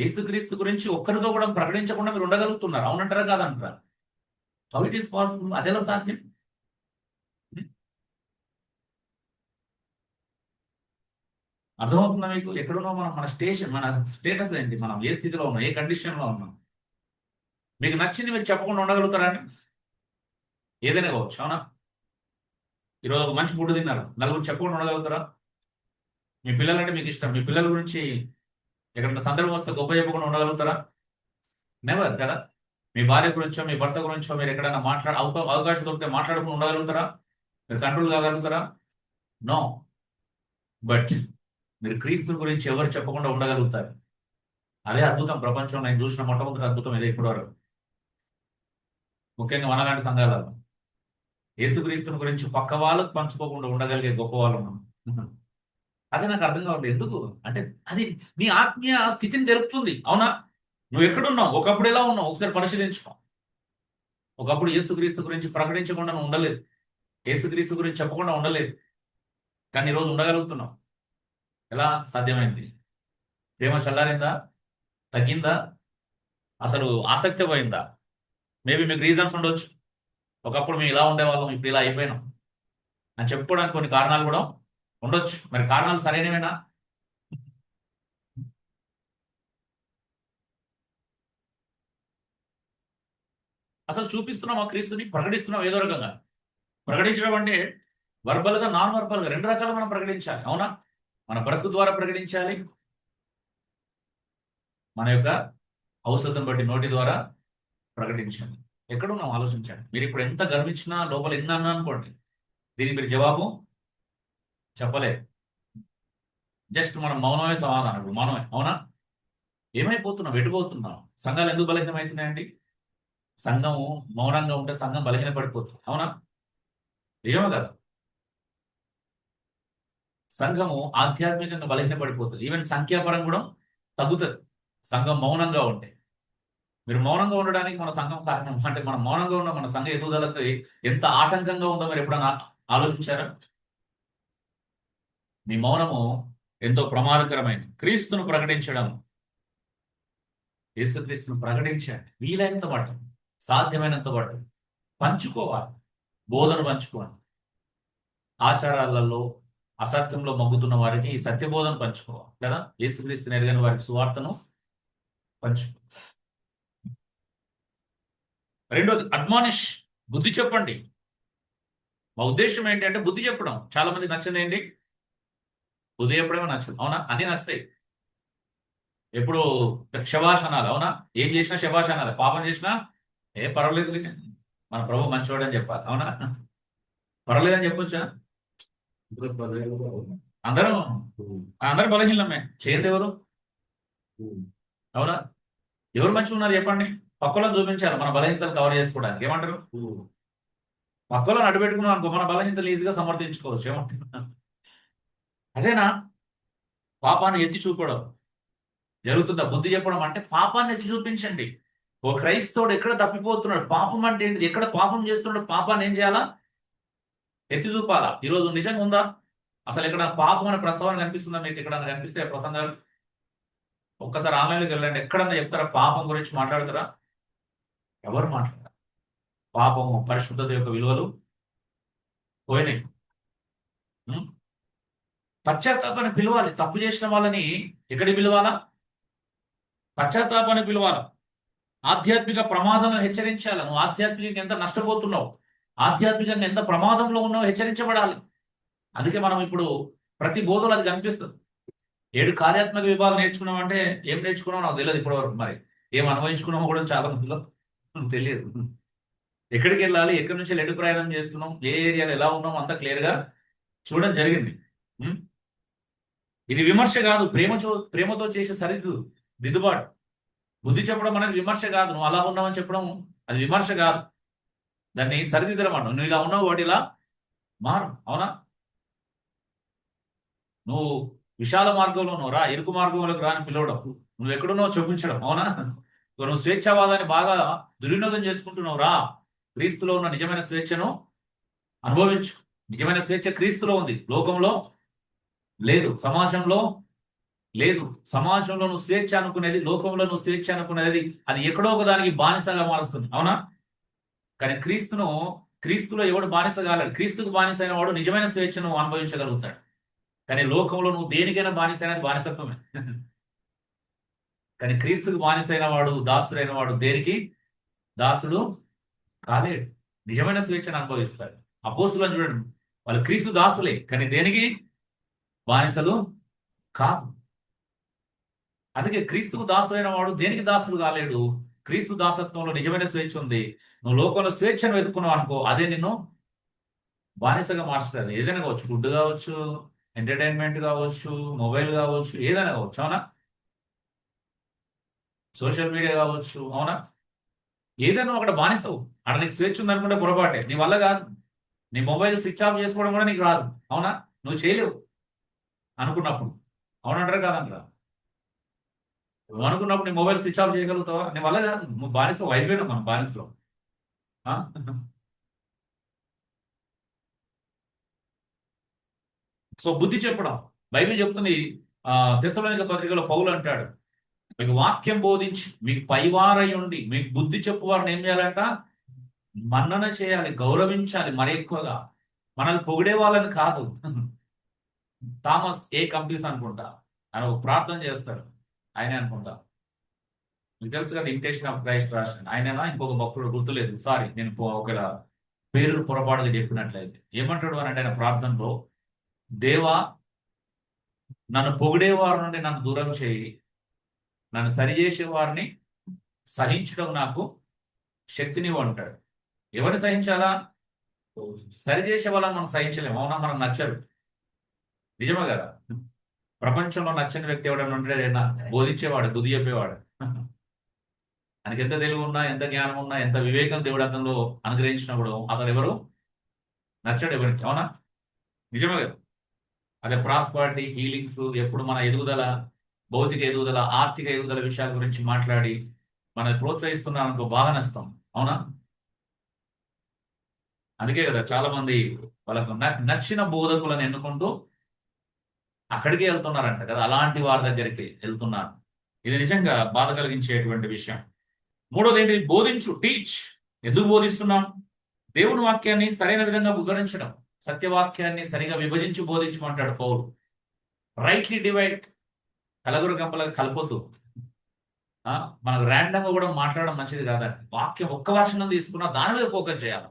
యేసుక్రీస్తు గురించి ఒక్కరితో కూడా ప్రకటించకుండా మీరు ఉండగలుగుతున్నారు. అవునంటారా కాదంటారా? How it is possible? అదెలా సాధ్యం? అర్థమవుతుందా మీకు? ఎక్కడున్నాం మనం? మన స్టేటస్ ఏంటి? మనం ఏ స్థితిలో ఉన్నాం? ఏ కండిషన్ లో ఉన్నాం? మీకు నచ్చింది మీరు చెప్పకుండా ఉండగలుగుతారా అండి? ఏదైనా కావచ్చు. అవునా? ఈరోజు ఒక మంచి ఫుడ్ తిన్నారు, నలుగురు చెప్పకుండా ఉండగలుగుతారా? మీ పిల్లలంటే మీకు ఇష్టం, మీ పిల్లల గురించి ఎక్కడైనా సందర్భం వస్తే గొప్ప చెప్పకుండా ఉండగలుగుతారా? నెవర్ కదా. మీ భార్య గురించో మీ భర్త గురించో మీరు ఎక్కడైనా అవకాశం దొరికితే మాట్లాడకుండా ఉండగలుగుతారా? మీరు కంట్రోల్ కాగలుగుతారా? నో. బట్ మీరు క్రీస్తు గురించి ఎవరు చెప్పకుండా ఉండగలుగుతారు. అదే అద్భుతం. ప్రపంచంలో నేను చూసిన మొట్టమొదటి అద్భుతం ఇదే ఇప్పటివరకు, ముఖ్యంగా మనలాంటి సంఘాలలో. యేసుక్రీస్తుని గురించి పక్క వాళ్ళకు పంచుకోకుండా ఉండగలిగే గొప్ప వాళ్ళు ఉన్నాం. అదే నాకు అర్థం కావట్లేదు ఎందుకు అంటే, అది నీ ఆత్మీయ స్థితిని తెలుపుతుంది. అవునా? నువ్వు ఎక్కడున్నావు? ఒకప్పుడు ఎలా ఉన్నావు ఒకసారి పరిశీలించుకో. ఒకప్పుడు యేసుక్రీస్తు గురించి ప్రకటించకుండా నువ్వు ఉండలేదు. యేసుక్రీస్తు గురించి చెప్పకుండా ఉండలేదు. కానీ ఈరోజు ఉండగలుగుతున్నావు. ఎలా సాధ్యమైంది? ప్రేమ చల్లారిందా? తగ్గిందా? అసలు ఆసక్తి పోయిందా? మేబీ మీకు రీజన్స్ ఉండొచ్చు. ఒకప్పుడు మేము ఇలా ఉండేవాళ్ళం, ఇప్పుడు ఇలా అయిపోయినాం అని చెప్పుకోవడానికి కొన్ని కారణాలు కూడా ఉండొచ్చు. మరి కారణాలు సరైనవేనా? అసలు చూపిస్తున్నాం ఆ క్రీస్తుని, ప్రకటిస్తున్నాం ఏదో రకంగా. ప్రకటించడం అంటే వర్బల్ గా, నాన్ వర్బల్ గా, రెండు రకాలు మనం ప్రకటించాలి. అవునా? మన బ్రతుకు ద్వారా ప్రకటించాలి, మన యొక్క ఔషధం బట్టి నోటి ద్వారా ప్రకటించాలి. ఎక్కడున్నాం ఆలోచించండి. మీరు ఇప్పుడు ఎంత గర్వించినా లోపల ఎన్ని అన్నా అనుకోండి, దీనికి మీరు జవాబు చెప్పలేదు. జస్ట్ మనం మౌనమే సమాధానం. ఇప్పుడు మౌనమే. అవునా? ఏమైపోతున్నాం? ఎటుపోతున్నాం? సంఘాలు ఎందుకు బలహీనమవుతున్నాయండి? సంఘం మౌనంగా ఉంటే సంఘం బలహీన పడిపోతుంది. అవునా? నిజమే కదా. సంఘము ఆధ్యాత్మికంగా బలహీన పడిపోతుంది. ఈవెన్ సంఖ్యాపరం కూడా తగ్గుతుంది సంఘం మౌనంగా ఉంటే. మీరు మౌనంగా ఉండడానికి మన సంఘం కారణం అంటే, మనం మౌనంగా ఉన్న మన సంఘ ఎదుగుదలకు ఎంత ఆటంకంగా ఉందో మీరు ఎప్పుడైనా ఆలోచించారా? మీ మౌనము ఎంతో ప్రమాదకరమైనది. క్రీస్తును ప్రకటించడం, యేసుక్రీస్తును ప్రకటించండి. వీలైనంత మటు, సాధ్యమైనంత మటు పంచుకోవాలి. బోధన పంచుకోండి. ఆచారాలలో అసత్యంలో మగ్గుతున్న వారికి ఈ సత్యబోధన పంచుకోవాలి కదా. యేసుక్రీస్తుని ఎరగని వారికి సువార్తను పంచుకో. రెండోది అడ్మానిష్, బుద్ధి చెప్పండి. మా ఉద్దేశం ఏంటి అంటే బుద్ధి చెప్పడం. చాలా మందికి నచ్చింది ఏంటి? బుద్ధి చెప్పడమే నచ్చదు. అవునా? అన్ని నచ్చుతాయి. ఎప్పుడు శభాషణాలు. అవునా? ఏం చేసినా శభాషణాలు. పాపం చేసినా పర్వాలేదు, మన ప్రభు మంచివాడు అని చెప్పాలి. అవునా? పర్వాలేదని చెప్పొచ్చా? అందరం అందరం బలహీనమే. చేయండి ఎవరు? అవునా? ఎవరు మంచిగా ఉన్నారు చెప్పండి. పక్కలో చూపించాలి మన బలహీనతలు కవర్ చేసుకోవడానికి. ఏమంటారు? పక్కలో అడ్డుపెట్టుకున్నాం అనుకో, మన బలహీనతలు ఈజీగా సమర్థించుకోవచ్చు. ఏమంటారు? అదేనా పాపాన్ని ఎత్తి చూపడం జరుగుతుందా? బుద్ధి చెప్పడం అంటే పాపాన్ని ఎత్తి చూపించండి. ఓ క్రైస్తవుడు ఎక్కడ తప్పిపోతున్నాడు, పాపం అంటే ఏంటిది, ఎక్కడ పాపం చేస్తున్నాడు, పాపాన్ని ఏం చేయాలా? ఎత్తి చూపాలా. ఈరోజు నిజంగా ఉందా? అసలు ఎక్కడ పాపం అనే ప్రస్తావన కనిపిస్తుందా మీకు? ఎక్కడన్నా కనిపిస్తే ప్రసంగాలు ఒక్కసారి ఆన్లైన్లోకి వెళ్ళండి. ఎక్కడన్నా చెప్తారా? పాపం గురించి మాట్లాడతారా? ఎవరు మాట్లాడారు? పాపము, పరిశుద్ధత యొక్క విలువలు పోయినాయి. ఉం? పశ్చాత్తాపాన్ని పిలవాలి. తప్పు చేసిన వాళ్ళని ఎక్కడికి పిలవాలా? పశ్చాత్తాపాన్ని పిలవాలి. ఆధ్యాత్మిక ప్రమాదంలో హెచ్చరించాలి. నువ్వు ఆధ్యాత్మికంగా ఎంత నష్టపోతున్నావు, ఆధ్యాత్మికంగా ఎంత ప్రమాదంలో ఉన్నావు హెచ్చరించబడాలి. అందుకే మనం ఇప్పుడు ప్రతి బోధలో అది కనిపిస్తుంది. 7 కార్యాత్మక విభాగం నేర్చుకున్నాం అంటే ఏం నేర్చుకున్నావు నాకు తెలియదు ఇప్పటివరకు. మరి ఏం అనుభవించుకున్నామో కూడా చాలా మందిలో తెలియదు. ఎక్కడికి వెళ్ళాలి, ఎక్కడి నుంచి ఎటు ప్రయాణం చేస్తున్నాం, ఏ ఏరియాలో ఎలా ఉన్నాం అంతా క్లియర్ గా చూడడం జరిగింది. ఉం? ఇది విమర్శ కాదు, ప్రేమతో చేసే దిద్దుబాటు. బుద్ధి చెప్పడం అనేది విమర్శ కాదు. నువ్వు అలా ఉన్నావని చెప్పడం అది విమర్శ కాదు. దాన్ని సరిదిద్దడం అంటావు. నువ్వు ఇలా ఉన్నావు వాటి ఇలా మారు. అవునా? నువ్వు విశాల మార్గంలో ఉన్నావు రా, ఇరుకు మార్గంలోకి రాని పిలవడం, నువ్వు ఎక్కడున్నావు చూపించడం. అవునా? నువ్వు స్వేచ్ఛావాదాన్ని బాగా దుర్వినియోగం చేసుకుంటున్నావు రా, క్రీస్తులో ఉన్న నిజమైన స్వేచ్ఛను అనుభవించు. నిజమైన స్వేచ్ఛ క్రీస్తులో ఉంది, లోకంలో లేదు, సమాజంలో లేదు. సమాజంలో నువ్వు స్వేచ్ఛ అనుకునేది, లోకంలో నువ్వు స్వేచ్ఛ అనుకునేది అది ఎక్కడో ఒక దానికి బానిసగా మారుస్తుంది. అవునా? కానీ క్రీస్తులో ఎవడు బానిస కాలేడు. క్రీస్తుకు బానిస అయిన వాడు నిజమైన స్వేచ్ఛను అనుభవించగలుగుతాడు. కానీ లోకంలో నువ్వు దేనికైనా బానిస అయినది బానిసత్వమే. కానీ క్రీస్తుకు బానిసైన వాడు, దాసుడైన వాడు దేనికి దాసుడు కాలేడు. నిజమైన స్వేచ్ఛను అనుభవిస్తాడు. అపోస్తులను చూడండి, వాళ్ళు క్రీస్తు దాసులే, కానీ దేనికి బానిసలు కాదు. అందుకే క్రీస్తుకు దాసుడైన వాడు దేనికి దాసుడు కాలేడు. క్రీస్తు దాసత్వంలో నిజమైన స్వేచ్ఛ ఉంది. నువ్వు లోకంలో స్వేచ్ఛను వెతుక్కున్నావు అనుకో, అదే నిన్ను బానిసగా మార్చుతుంది. ఏదైనా కావచ్చు, ఫుడ్ కావచ్చు, ఎంటర్టైన్మెంట్ కావచ్చు, మొబైల్ కావచ్చు, ఏదైనా కావచ్చు. అవునా? సోషల్ మీడియా కావచ్చు. అవునా? ఏదైనా ఒకటి బానిసవు. అక్కడ నీకు స్వేచ్ఛ ఉందనుకుంటే పొరపాటే. నీ వల్ల కాదు. నీ మొబైల్ స్విచ్ ఆఫ్ చేసుకోవడం కూడా నీకు రాదు. అవునా? నువ్వు చేయలేవు అనుకున్నప్పుడు. అవునంటారా కాదంటారా? నువ్వు అనుకున్నప్పుడు నీ మొబైల్ స్విచ్ ఆఫ్ చేయగలుగుతావా? నీ వల్ల కాదు. నువ్వు బానిసవు అయిపోయినావు. మనం బానిసలో. సో బుద్ధి చెప్పడం బైబిల్ చెప్తుంది. తెస్సలోనిక పత్రికలో పౌలు అంటాడు, మీకు వాక్యం బోధించి మీకు పైవారై ఉండి మీకు బుద్ధి చెప్పు వారిని ఏం చేయాలంట? మన్నన చేయాలి, గౌరవించాలి. మరి ఎక్కువగా మనల్ని పొగిడే వాళ్ళని కాదు. థామస్ ఏ కంపీస్ అనుకుంటా, ఆయన ఒక ప్రార్థన చేస్తాడు. ఆయనే అనుకుంటా, మీకు తెలుసు కదా, ఇమిటేషన్ ఆఫ్ క్రైస్ట్ రాసిన ఆయననా ఇంకొక భక్తుడు గుర్తులేదు. సారీ, నేను ఒక పేరు పొరపాటుగా చెప్పినట్లయితే ఏమంటాడు అని అంటే ఆయన ప్రార్థనలో, దేవా నన్ను పొగిడేవారి నుండి నన్ను దూరం చేయి, నన్ను సరిచేసే వారిని సహించడం నాకు శక్తినివ్వు అంటాడు. ఎవరిని సహించాలా? సరిచేసే వాళ్ళని మనం సహించలేము. అవునా? మనం నచ్చరు. నిజమే కదా? ప్రపంచంలో నచ్చని వ్యక్తి ఎవడన్నా ఉంటే బోధించేవాడు, బుద్ధి చెప్పేవాడు. ఆయనకి ఎంత తెలివి ఉన్నా, ఎంత జ్ఞానం ఉన్నా, ఎంత వివేకం దేవుడు అతనిలో అనుగ్రహించినప్పుడు అతను ఎవరు నచ్చడు ఎవరికి. అవునా? నిజమే కదా? అదే ప్రాస్పారిటీ, హీలింగ్స్, ఎప్పుడు మన ఎదుగుదల, భౌతిక ఎదుగుదల, ఆర్థిక ఎదుగుదల విషయాల గురించి మాట్లాడి మనల్ని ప్రోత్సహిస్తున్నాం అనుకో, బాగా నష్టం. అవునా? అందుకే కదా చాలా మంది వాళ్ళకు నచ్చిన బోధకులను ఎన్నుకుంటూ అక్కడికే వెళ్తున్నారంట కదా, అలాంటి వారి దగ్గరికి వెళ్తున్నారు. ఇది నిజంగా బాధ కలిగించేటువంటి విషయం. మూడోది ఏంటి? బోధించు, టీచ్. ఎందుకు బోధిస్తున్నాం? దేవుని వాక్యాన్ని సరైన విధంగా వివరించడం, సత్యవాక్యాన్ని సరిగా విభజించి బోధించమంటాడు పౌలు. రైట్లీ డివైడ్, కలగురు గంపలకు కలపొద్దు. మనకు ర్యాండమ్గా కూడా మాట్లాడడం మంచిది కాదండి. వాక్యం ఒక్క వచనం తీసుకున్నా దాని మీద ఫోకస్ చేయాలి.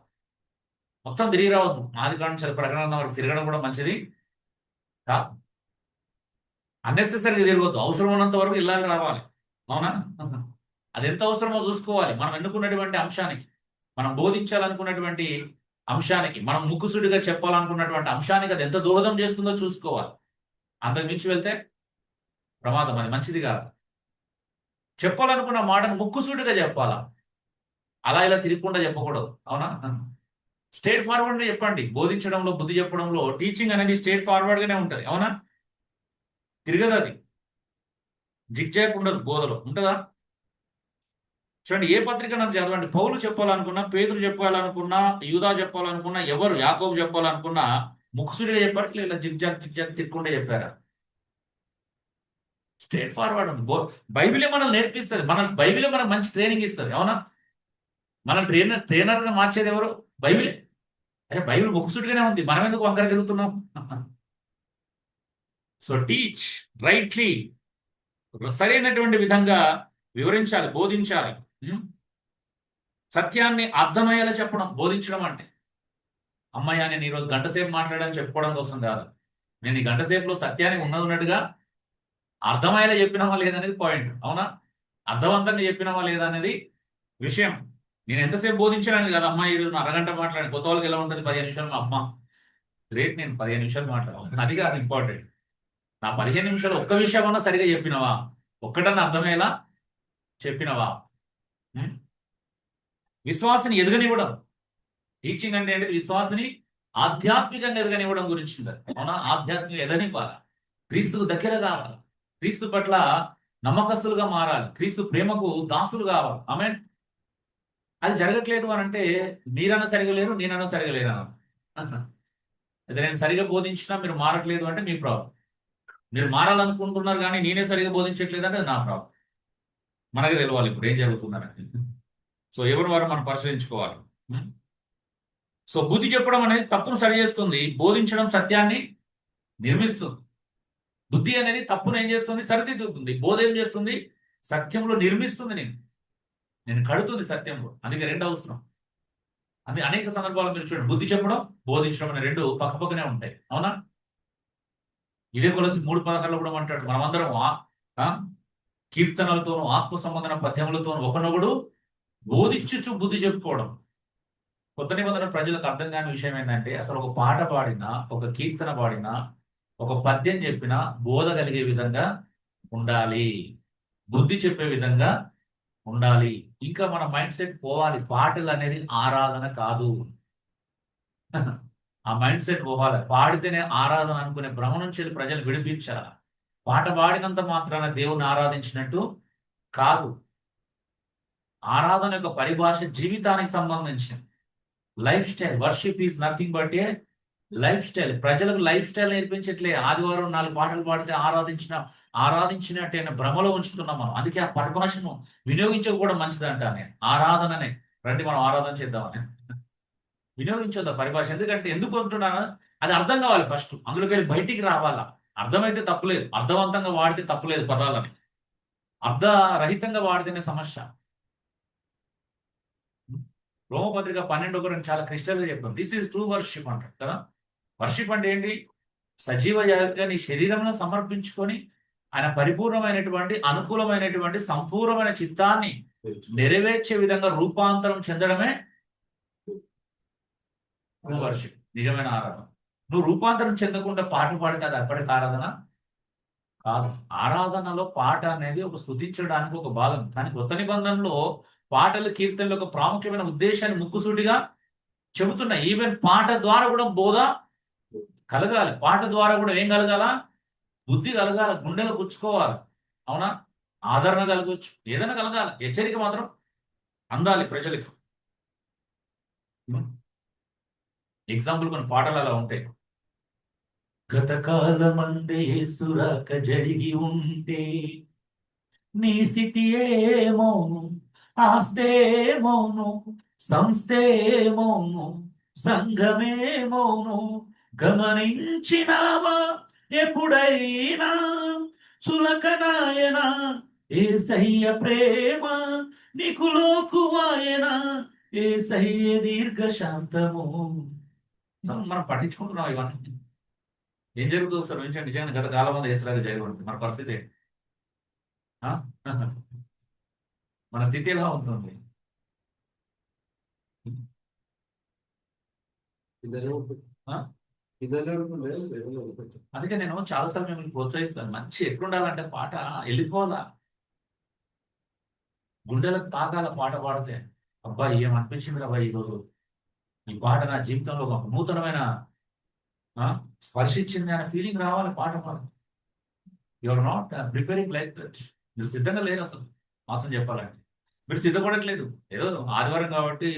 మొత్తం తిరిగి రావద్దు. ఆది కాండం నుంచి ప్రకటన వరకు తిరగడం కూడా మంచిది కాదు. అన్నెసెసరీగా తిరగొద్దు. అవసరం ఉన్నంత వరకు ఇల్లాలి రావాలి. అవునా? అది ఎంత అవసరమో చూసుకోవాలి. మనం ఎన్నుకున్నటువంటి అంశానికి, మనం బోధించాలనుకున్నటువంటి అంశానికి, మనం ముక్కుసుడిగా చెప్పాలనుకున్నటువంటి అంశానికి అది ఎంత దోహదం చేస్తుందో చూసుకోవాలి. అంతకు మించి వెళ్తే ప్రమాదం. అది మంచిది కాదు. చెప్పాలనుకున్న మాటను ముక్కుసూటిగా చెప్పాలా, అలా ఇలా తిరగకుండా చెప్పకూడదు. అవునా? స్ట్రేట్ ఫార్వర్డ్గా చెప్పండి. బోధించడంలో, బుద్ధి చెప్పడంలో, టీచింగ్ అనేది స్ట్రేట్ ఫార్వర్డ్గానే ఉంటుంది. అవునా? తిరగదు. అది జిగ్జాగ్ ఉండదు. బోధలో ఉంటుందా? చూడండి, ఏ పత్రిక నాకు చదవండి. పౌలు చెప్పాలనుకున్నా, పేతురు చెప్పాలనుకున్నా, యూదా చెప్పాలనుకున్నా, ఎవరు యాకోబు చెప్పాలనుకున్నా ముక్కుసుడిగా చెప్పారు, లేదా జిగ్జాగ్ తిరగకుండా చెప్పారా? స్ట్రేట్ ఫార్వర్డ్ ఉంది. బైబిలే మనల్ని నేర్పిస్తుంది. బైబిలే మనకు మంచి ట్రైనింగ్ ఇస్తుంది. అవునా? మన ట్రైనర్గా మార్చేది ఎవరు? బైబిలే. అరే బైబిల్ ముక్కుసూటిగానే ఉంది, మనం ఎందుకు వంకర తిరుగుతున్నాం? సో టీచ్ రైట్లీ, సరైనటువంటి విధంగా వివరించాలి, బోధించాలి. ఉం? సత్యాన్ని అర్థమయ్యేలా చెప్పడం, బోధించడం అంటే అమ్మాయి నేను ఈరోజు గంట సేపు మాట్లాడని చెప్పుకోవడం కోసం కాదు. నేను ఈ గంట సేపులో సత్యాన్ని ఉన్నట్టుగా అర్థమయ్యేలా చెప్పినామా లేదనేది పాయింట్. అవునా? అర్థవంతంగా చెప్పినామా లేదా అనేది విషయం. నేను ఎంతసేపు బోధించడానికి కదా అమ్మాయి ఈరోజు నా అరగంట మాట్లాడి, కొత్త వాళ్ళకి ఎలా ఉంటుంది 15 నిమిషాలు, మా అమ్మ గ్రేట్, నేను 15 నిమిషాలు మాట్లాడాను, అది కాదు ఇంపార్టెంట్. నా 15 నిమిషాలు ఒక్క విషయం అన్నా సరిగా చెప్పినవా, ఒక్కటన్నా అర్థమయ్యేలా చెప్పినవా? ఉం? విశ్వాసని ఎదగనివ్వడం. టీచింగ్ అంటే ఏంటి? విశ్వాసని ఆధ్యాత్మికంగా ఎదగనివ్వడం గురించి ఉంటుంది. అవునా? ఆధ్యాత్మిక ఎదనివ్వాలి, క్రీస్తుకు దగ్గర కావాలి, క్రీస్తు పట్ల నమ్మకస్తులుగా మారాలి, క్రీస్తు ప్రేమకు దాసులు కావాలి. ఆమె అది జరగట్లేదు అని అంటే మీరన్నా సరిగా లేరు, నేనన్నా సరిగా లేరు అన్న. అయితే నేను సరిగా బోధించినా మీరు మారట్లేదు అంటే మీ ప్రాబ్లం. మీరు మారాలనుకుంటున్నారు కానీ నేనే సరిగా బోధించట్లేదు అంటే అది నా ప్రాబ్లం. మనకి తెలవాలి ఇప్పుడు ఏం జరుగుతుందని. సో ఎవరు వారు మనం పరిశీలించుకోవాలి. ఉం? సో బుద్ధి చెప్పడం అనేది తప్పును సరి చేస్తుంది, బోధించడం సత్యాన్ని నిర్మిస్తుంది. బుద్ధి అనేది తప్పును ఏం చేస్తుంది? సరిదిద్దుతుంది. బోధ ఏం చేస్తుంది? సత్యంలో నిర్మిస్తుంది. నేను కడుతుంది సత్యంలో. అందుకే రెండు అవసరం. అది అనేక సందర్భాలు మీరు చూడండి, బుద్ధి చెప్పడం, బోధించడం అనే రెండు పక్కపక్కనే ఉంటాయి. అవునా? ఇదే కొలసి 3:16 కూడా అంటాడు, మనమందరం కీర్తనలతోనూ ఆత్మ సంబంధన పద్యములతోనూ ఒకనొకడు బోధించుచు బుద్ధి చెప్పుకోవడం. కొత్త నిబంధన ప్రజలకు అర్థం కాని విషయం ఏంటంటే, అసలు ఒక పాట పాడినా, ఒక కీర్తన పాడినా, ఒక పద్యం చెప్పినా బోధ కలిగే విధంగా ఉండాలి, బుద్ధి చెప్పే విధంగా ఉండాలి. ఇంకా మన మైండ్ సెట్ పోవాలి, పాటలు అనేది ఆరాధన కాదు. ఆ మైండ్ సెట్ పోవాలి. పాడితేనే ఆరాధన అనుకునే భ్రమ నుంచి ప్రజలు విడిపించాలి. పాట పాడినంత మాత్రాన దేవుని ఆరాధించినట్టు కాదు. ఆరాధన యొక్క పరిభాష జీవితానికి సంబంధించింది. Life style. Worship is nothing but A life style. ప్రజలకు లైఫ్ స్టైల్ నేర్పించట్లే. ఆదివారం 4 పాటలు పాడితే ఆరాధించినట్టే భ్రమలో ఉంచుతున్నాం మనం. అందుకే ఆ పరిభాషను వినియోగించకపోవడం మంచిదంట. నేను ఆరాధననే, రండి మనం ఆరాధన చేద్దామని వినియోగించొద్దు పరిభాష. ఎందుకు అంటున్నాను, అది అర్థం కావాలి ఫస్ట్, అందులోకి వెళ్ళి బయటికి రావాలా. అర్థమైతే తప్పులేదు, అర్థవంతంగా వాడితే తప్పులేదు పదాలని. అర్థరహితంగా వాడితేనే సమస్య. రోమపత్రిక 12:1 చాలా క్రిస్టల్గా చెప్పాం. దిస్ ఈజ్ ట్రూ వర్షిప్ అంటారు కదా. వర్షిప్ అంటే ఏంటి? సజీవ యాగంగా నీ శరీరంలో సమర్పించుకొని ఆయన పరిపూర్ణమైనటువంటి, అనుకూలమైనటువంటి, సంపూర్ణమైన చిత్తాన్ని నెరవేర్చే విధంగా రూపాంతరం చెందడమే ట్రూ వర్షిప్, నిజమైన ఆరాధన. నువ్వు రూపాంతరం చెందకుండా పాటలు పాడితే అది అప్పటికి ఆరాధన కాదు. ఆరాధనలో పాట అనేది ఒక స్తుతించడానికి ఒక భాగం. కానీ కొత్త నిబంధనలో పాటలు, కీర్తనలు ఒక ప్రాముఖ్యమైన ఉద్దేశాన్ని ముక్కుసూటిగా చెబుతున్నాయి. ఈవెన్ పాట ద్వారా కూడా బోధ కలగాలి. పాట ద్వారా కూడా ఏం కలగాల? బుద్ధి కలగాల, గుండెలు గుచ్చుకోవాలి. అవునా? ఆదరణ కలగవచ్చు, ఏదైనా కలగాలి. హెచ్చరిక మాత్రం అందాలి ప్రజలకు. ఎగ్జాంపుల్ కొన్ని పాటలు అలా ఉంటాయి. గతకాలమందే యేసురాక జరిగి ఉంటే నీ స్థితి ఏమోను, ఆస్తేమోను, సంస్థేమోను, సంఘమేమోను గమనించినావా ఎప్పుడైనా? చులకనాయన యేసయ్య ప్రేమ నీకు లోకువాయన, యేసయ్య దీర్ఘశాంతము. మనం పట్టించుకుంటున్నాం ఇవన్నీ. ఏం జరుగుతుంది ఒకసారి ఊహించండి. నిజంగా గత కాలం మంది యేసులాగా జరిగి ఉంటుంది, మన పరిస్థితి ఏంటి? మన స్థితి ఎలా ఉంటుంది? అందుకే నేను చాలాసార్లు మిమ్మల్ని ప్రోత్సహిస్తాను. మంచి ఎట్లుండాలంటే పాట వెళ్ళిపోవాలా, గుండెలకు తాకాల పాట పాడితే. అబ్బాయి ఏమనిపించింది అబ్బాయి ఈరోజు ఈ పాట నా జీవితంలో ఒక నూతనమైన స్పర్శించింది అనే ఫీలింగ్ రావాలి పాట పాడు. Your not preparing like that. మీరు సిద్ధంగా లేరు అసలు. మాసం చెప్పాలంటే మీరు సిద్ధపడట్లేదు. ఏదో ఆదివారం కాబట్టి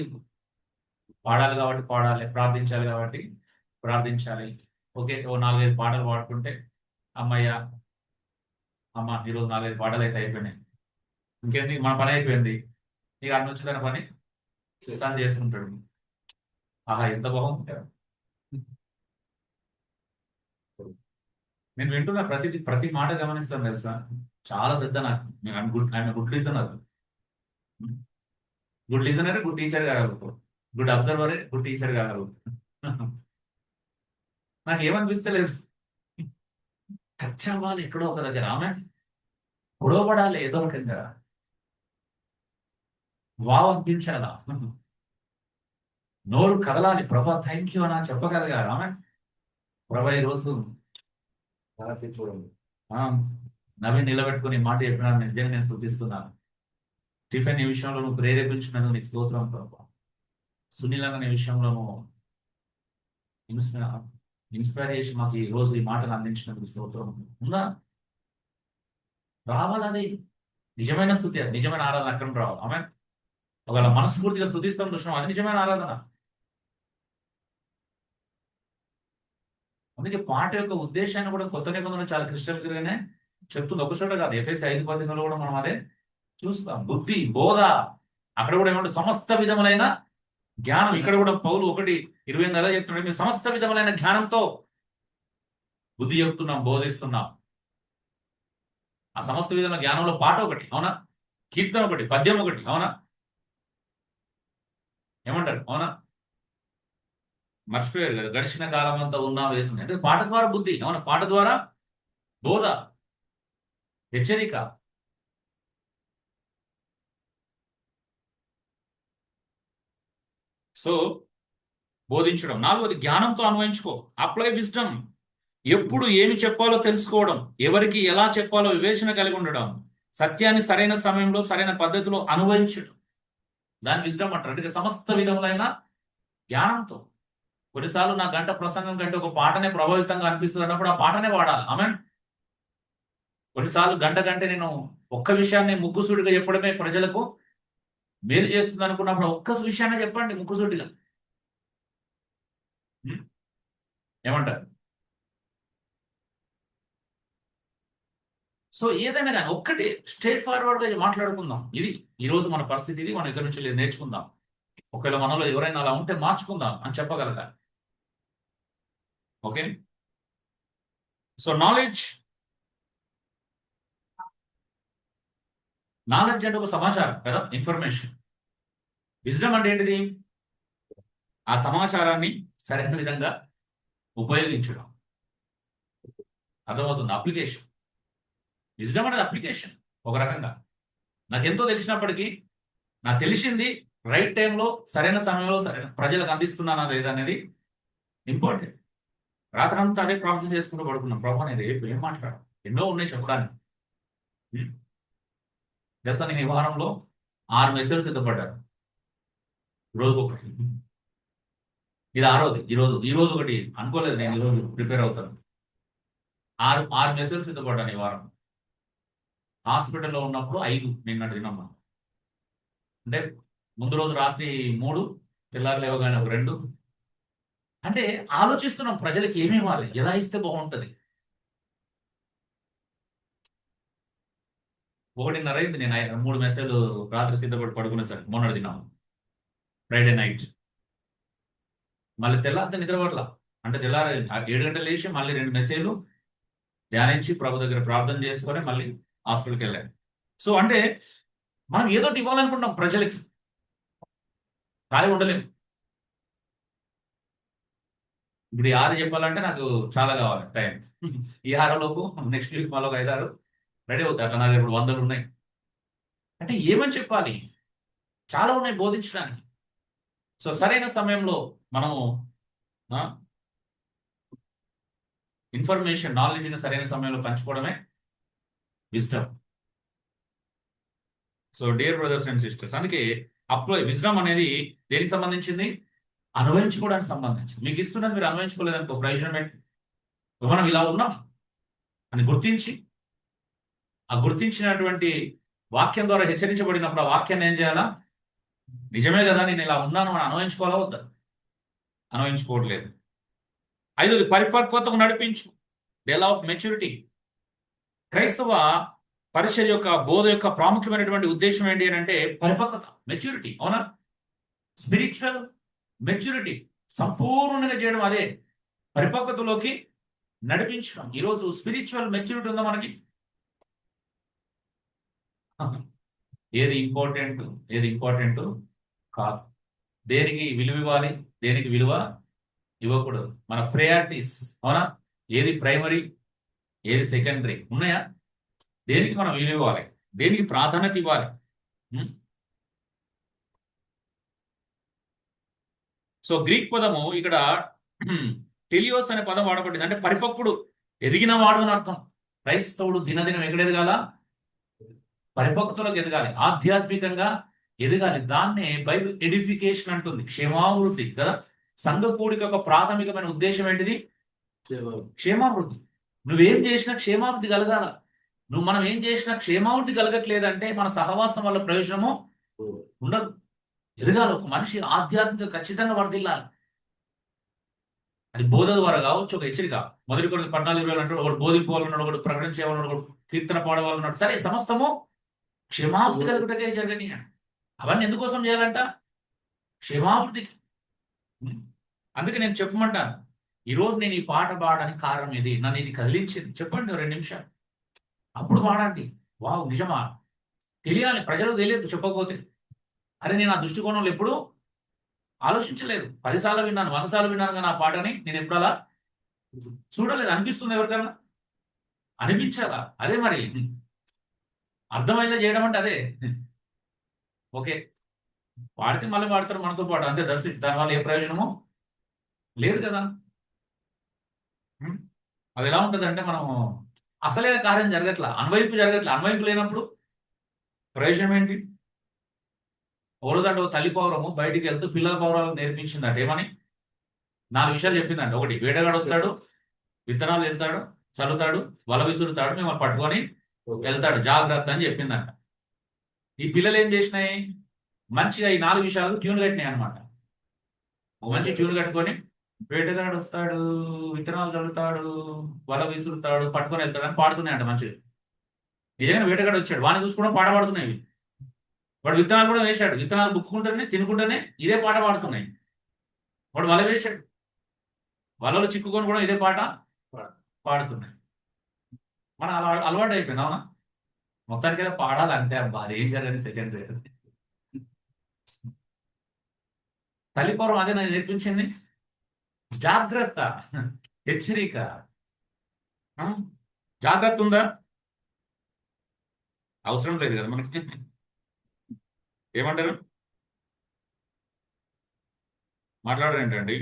పాడాలి, కాబట్టి పాడాలి, ప్రార్థించాలి కాబట్టి ప్రార్థించాలి. ఓకే, ఓ 4-5 పాటలు పాడుకుంటే అమ్మయ్య, అమ్మ ఈరోజు 4-5 పాటలు అయితే అయిపోయినాయి, ఇంకేంది మన పని అయిపోయింది, ఇక అన్న వచ్చిన పని తను చేసుకుంటాడు. ఆహా, ఎంత బాగుంది. నేను వింటున్న ప్రతి మాట గమనిస్తాను తెలుసా. చాలా శ్రద్ధ నాకు. నేను good listener. Good listener good teacher కాగలుగుతారు. గుడ్ అబ్జర్వర్ గుడ్ టీచర్ కాగలుగుతారు. నాకు ఏమనిపిస్తలేదు, టచ్ అవ్వాలి ఎక్కడో ఒక దగ్గర, ఆమె గొడవపడాలి ఏదో రకంగా, వావ్ అనిపించాలా, నోరు కదలాలి, ప్రభా థ్యాంక్ యూ అని చెప్పగలగాలి ఆమె. ప్రభా ఈ రోజు చూడండి, నవీన్ నిలబెట్టుకుని మాట చెప్పినాను, నిజంగా నేను శృతిస్తున్నాను. టిఫిన్ ఈ విషయంలో నువ్వు ప్రేరేపించినందుకు నీకు స్తోత్రం ప్రభా. సునీల్ అన్న ఈ విషయంలో నువ్వు ఇన్స్పైర్ చేసి మాకు ఈ రోజు ఈ మాటలు అందించినందుకు స్తోత్రం. ఉందా రావాలని నిజమైన స్థుతి, నిజమైన ఆరాధన అక్కడ రావాలి. ఆమె ఒకవేళ మనస్ఫూర్తిగా స్థుతిస్తాం చూసినాం, అది నిజమైన ఆరాధన. అందుకే పాట యొక్క ఉద్దేశాన్ని కూడా కొత్త నిబంధన చాలా క్రిస్టల్గానే చెప్తుంది. ఒక చోట కాదు, ఎఫ్ఎస్ 5:10 కూడా మనం అదే చూస్తాం. బుద్ధి బోధ, అక్కడ కూడా ఏమంటే సమస్త విధములైన జ్ఞానం. ఇక్కడ కూడా పౌలు 1:28 అలా చెప్తున్నాడు, మీరు సమస్త విధములైన జ్ఞానంతో బుద్ధి చెప్తున్నాం, బోధిస్తున్నాం. ఆ సమస్త విధమైన జ్ఞానంలో పాట ఒకటి, అవునా, కీర్తన ఒకటి, పద్యం ఒకటి, అవునా, ఏమంటారు, అవునా, మర్చిపోయారు కదా, గడిచిన కాలం అంతా ఉన్నా వేసింది అంటే పాట ద్వారా బుద్ధి, అవునా, పాట ద్వారా బోధ, హెచ్చరిక. సో బోధించడం. 4వది జ్ఞానంతో అన్వయించుకో, అప్లై విజ్డమ్. ఎప్పుడు ఏమి చెప్పాలో తెలుసుకోవడం, ఎవరికి ఎలా చెప్పాలో వివేచన కలిగి ఉండడం, సత్యాన్ని సరైన సమయంలో సరైన పద్ధతిలో అనువయించడం, దాని విజ్డమ్ అంటారు. అంటే సమస్త విధములైన జ్ఞానంతో. కొన్నిసార్లు నా గంట ప్రసంగం కంటే ఒక పాటనే ప్రభావితంగా అనిపిస్తుంది అన్నప్పుడు ఆ పాటనే వాడాలి. ఆమె కొన్నిసార్లు గంట కంటే నేను ఒక్క విషయాన్ని ముక్కుసూటిగా చెప్పడమే ప్రజలకు మేలు చేస్తుంది అనుకున్నప్పుడు ఒక్క విషయాన్ని చెప్పండి ముక్కుసూటిగా. ఏమంటారు? సో ఏదైనా కానీ ఒక్కటి స్ట్రేట్ ఫార్వర్డ్ గా మాట్లాడుకుందాం. ఇది ఈ రోజు మన పరిస్థితి, ఇది మనం ఇక్కడి నుంచి నేర్చుకుందాం. ఒకవేళ మనలో ఎవరైనా అలా ఉంటే మార్చుకుందాం అని చెప్పగలగాలి. ఓకే, సో నాలెడ్జ్ అంటే ఒక సమాచారం కదా, ఇన్ఫర్మేషన్. విజ్డమ్ అంటే ఏంటిది? ఆ సమాచారాన్ని సరైన విధంగా ఉపయోగించడం. అర్థమవుతుంది? అప్లికేషన్. విజ్డమ్ అనేది అప్లికేషన్. ఒక రకంగా నాకు ఎంతో తెలిసినప్పటికీ నాకు తెలిసింది రైట్ టైంలో సరైన సమయంలో సరైన ప్రజలకు అందిస్తున్నానా లేదా అనేది ఇంపార్టెంట్. రాత్రంతా అదే ప్రార్థన చేసుకుంటూ పడుకున్నాం, ప్రభా నేను రేపు ఏం మాట్లాడాలి, ఎన్నో ఉన్నాయి చెప్పడానికి. తెలుసా, నేను ఈ వారంలో 6 మెసేజ్ సిద్ధపడ్డాను, రోజు ఒకటి. ఇది 6వది. ఈరోజు ఒకటి అనుకోలేదు నేను ఈరోజు ప్రిపేర్ అవుతాను. 6 మెసేజ్ సిద్ధపడ్డాను ఈ వారం. హాస్పిటల్లో ఉన్నప్పుడు 5 నిన్నటి దినమ్మా. అంటే ముందు రోజు రాత్రి 3, తెల్లారు లేవగానే ఒక 2. అంటే ఆలోచిస్తున్నాం ప్రజలకు ఏమి ఇవ్వాలి, ఎలా ఇస్తే బాగుంటుంది. 1:30 అయింది. నేను 3 మెసేజ్లు రాత్రి సిద్ధపడి పడుకునేసరికి మొన్నటి దినం ఫ్రైడే నైట్. మళ్ళీ తెల్లారితే నిద్రపడలా. అంటే తెల్లారి 7 గంటలు లేచి మళ్ళీ 2 మెసేజ్లు ధ్యానించి ప్రభు దగ్గర ప్రార్థన చేసుకొని మళ్ళీ హాస్పిటల్కి వెళ్ళాను. సో అంటే మనం ఏదో ఇవ్వాలనుకుంటాం ప్రజలకి, ఖాళీ ఉండలేము. ఇప్పుడు ఈ 6 చెప్పాలంటే నాకు చాలా కావాలి టైం. ఈ 6లోపు నెక్స్ట్ వీక్ మళ్ళీ ఒక 5-6 రెడీ అవుతాయి. అట్లా నా దగ్గర ఇప్పుడు 100 ఉన్నాయి. అంటే ఏమని చెప్పాలి, చాలా ఉన్నాయి బోధించడానికి. సో సరైన సమయంలో మనము ఇన్ఫర్మేషన్, నాలెడ్జ్ని సరైన సమయంలో పంచుకోవడమే wisdom. So dear brothers and sisters, అందుకే విజ్డమ్ అనేది దేనికి సంబంధించింది? అనుభవించుకోవడానికి సంబంధించింది. మీకు ఇస్తున్నది మీరు అనుభవించుకోలేదనుకో ప్రయోజనం ఏంటి? మనం ఇలా ఉన్నాం అని గుర్తించి, ఆ గుర్తించినటువంటి వాక్యం ద్వారా హెచ్చరించబడినప్పుడు ఆ వాక్యాన్ని ఏం చేయాలా? నిజమే కదా, నేను ఇలా ఉన్నాను అని అనుభవించుకోవాలా వద్దా? అనుభవించుకోవట్లేదు. 5వది పరిపక్వతకు నడిపించు, ద లా ఆఫ్ మెచ్యూరిటీ. క్రైస్తవ పరిచర్య యొక్క బోధ యొక్క ప్రాముఖ్యమైనటువంటి ఉద్దేశం ఏంటి అని అంటే పరిపక్వత, మెచ్యూరిటీ. అవునా? స్పిరిచువల్ మెచ్యూరిటీ సంపూర్ణంగా చేయడం, అదే పరిపక్వతలోకి నడిపించడం. ఈరోజు స్పిరిచువల్ మెచ్యూరిటీ ఉందా మనకి? ఏది ఇంపార్టెంట్ కాదు. దేనికి విలువ ఇవ్వాలి, దేనికి విలువ ఇవ్వకూడదు, మన ప్రయారిటీస్. అవునా? ఏది ప్రైమరీ, ఏది సెకండరీ ఉన్నాయా? దేనికి మనం విలువ ఇవ్వాలి, దేనికి ప్రాధాన్యత ఇవ్వాలి? సో గ్రీక్ పదము ఇక్కడ టెలియోస్ అనే పదం వాడబడింది. అంటే పరిపక్వుడు, ఎదిగిన వాడు అని అర్థం. క్రైస్తవుడు దినదినం ఎక్కడెదగాల? పరిపక్వతలోకి ఎదగాలి, ఆధ్యాత్మికంగా ఎదగాలి. దాన్నే బైబిల్ ఎడిఫికేషన్ అంటుంది, క్షేమావృద్ధి కదా. సంఘ కూడిక యొక్క ప్రాథమికమైన ఉద్దేశం ఏంటిది? క్షేమావృద్ధి. నువ్వేం చేసినా క్షేమావృద్ధి కలగాల. మనం ఏం చేసినా క్షేమావృద్ధి కలగట్లేదంటే మన సహవాసం వల్ల ప్రయోజనము ఉండదు. ఎదగాలి ఒక మనిషి, ఆధ్యాత్మిక ఖచ్చితంగా వర్ధిల్లాలి. అది బోధ ద్వారా కావచ్చు, ఒక హెచ్చరిక. 1 Corinthians 14:20 అంటాడు, ఒకడు బోధించాలన్నాడు, ఒకడు ప్రకటన చేయాలన్నాడు, ఒకడు కీర్తన పాడవాలన్నాడు. సరే, సమస్తము క్షేమావృద్ధి కలుగుటకే జరగని. అవన్నీ ఎందుకోసం చేయాలంట? క్షేమావృద్ధికి. అందుకే నేను చెప్పమంటాను, ఈరోజు నేను ఈ పాట పాడడానికి కారణం ఇది, నన్ను ఇది కదిలించింది. చెప్పండి 2 నిమిషాలు, అప్పుడు పాడండి. వావ్, నిజమా? తెలియాలి, ప్రజలకు తెలియదు చెప్పకపోతే. అరే, నేను ఆ దృష్టికోణంలో ఎప్పుడు ఆలోచించలేదు. 10 సార్లు విన్నాను, 100 సార్లు విన్నాను, కానీ ఆ పాటని నేను ఎప్పుడు అలా చూడలేదు. అనిపిస్తుంది ఎవరికన్నా? అనిపించాలా? అదే మరి అర్థమైందా చేయడం అంటే అదే. ఓకే, పాడితే మళ్ళీ పాడతారు మనతో పాటు, అంతే. దానివల్ల ఏ ప్రయోజనము లేదు కదా. అది ఎలా ఉంటుంది అంటే, మనం అసలే కార్యం జరగట్లా, అన్వయింపు జరగట్లా. అన్వయింపు లేనప్పుడు ప్రయోజనం ఏంటి? ఓరదంటే తల్లి పౌరము బయటికి వెళ్తూ పిల్లల పౌరాలకు నేర్పించిందంట. ఏమని? 4 విషయాలు చెప్పిందంట. ఒకటి, వేటగాడు వస్తాడు, విత్తనాలు వెళ్తాడు, చల్లుతాడు, వల విసురుతాడు, మిమ్మల్ని పట్టుకొని వెళ్తాడు, జాగ్రత్త అని చెప్పిందంట. ఈ పిల్లలు ఏం చేసినాయి? మంచిగా ఈ 4 విషయాలు ట్యూన్ కట్టినాయి అనమాట. మంచి ట్యూన్ కట్టుకొని, వేటగాడు వస్తాడు, విత్తనాలు చల్లుతాడు, వల విసురుతాడు, పట్టుకొని వెళ్తాడు అని పాడుతున్నాయంట మంచిగా. నిజంగా వేటగాడు వచ్చాడు, వాడిని చూసుకోవడం పాట పాడుతున్నాయి. వాడు విత్తనాలు కూడా వేశాడు, విత్తనాలు బుక్కుంటేనే తినుకుంటేనే ఇదే పాట పాడుతున్నాయి. వాడు వల వేశాడు, వలలో చిక్కుకొని కూడా ఇదే పాట పాడుతున్నాయి. మన అలవాటు అయిపోయింది. అవునా? మొత్తానికి అయితే పాడాలంటే అబ్బా, అది ఏం జరగని సెకండరీ. తల్లిపౌరం అదే నేను నేర్పించింది. జాగ్రత్త, హెచ్చరిక. జాగ్రత్త ఉందా? అవసరం లేదు కదా మనకి. ఏమంటారు? మాట్లాడరు ఏంటండి?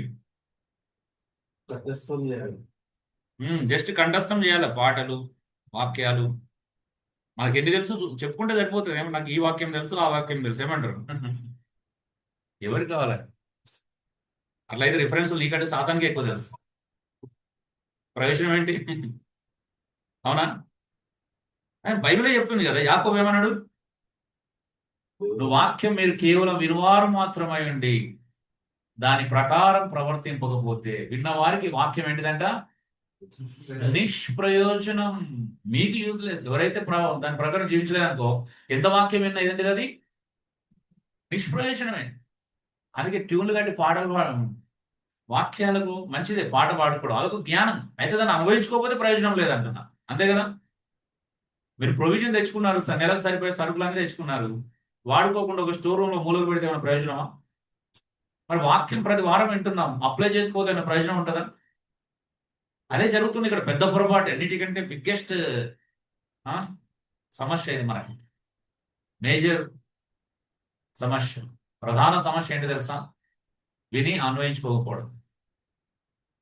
జస్ట్ కంఠస్థం చేయాలి పాటలు, వాక్యాలు. మనకి ఎన్ని తెలుసు చెప్పుకుంటే సరిపోతుంది. ఏమో నాకు ఈ వాక్యం తెలుసు, ఆ వాక్యం తెలుసు. ఏమంటారు? ఎవరికి కావాలి? అట్లయితే రిఫరెన్స్ నీకంటే సాతానికి ఎక్కువ తెలుసు. ప్రయోజనం ఏంటి? అవునా? బైబిలే చెప్తుంది కదా. యాకోబు ఏమన్నాడు? వాక్యం మీరు కేవలం వినువారు మాత్రమై ఉండి దాని ప్రకారం ప్రవర్తింపకపోతే, విన్న వారికి వాక్యం ఏంటిదంట? నిష్ప్రయోజనం, మీకు యూజ్లెస్. ఎవరైతే దాని ప్రకారం జీవించలేదనుకో, ఎంత వాక్యం విన్నా ఏంటి? అది నిష్ప్రయోజనమే. అందుకే ట్యూన్లు కట్టి పాటలు వాక్యాలకు మంచిదే పాట పాడుకోవడం, అదొక జ్ఞానం. అయితే దాన్ని అనుభవించుకోకపోతే ప్రయోజనం లేదంటున్నా. అంతే కదా. మీరు ప్రొవిజన్ తెచ్చుకున్నారు, నెలకు సరిపోయే సరుకులన్నీ తెచ్చుకున్నారు, వాడుకోకుండా ఒక స్టోర్ రూమ్ లో మూలకు పెడితే ఏమైనా ప్రయోజనమా? మరి వాక్యం ప్రతి వారం వింటున్నాం, అప్లై చేసుకోకపోతే ఏమైనా ప్రయోజనం ఉంటుందా? అదే జరుగుతుంది ఇక్కడ. పెద్ద పొరపాటు, అన్నిటికంటే బిగ్గెస్ట్ సమస్య ఇది మనకి. మేజర్ సమస్య, ప్రధాన సమస్య ఏంటి తెలుసా? విని అన్వయించుకోకపోవడం.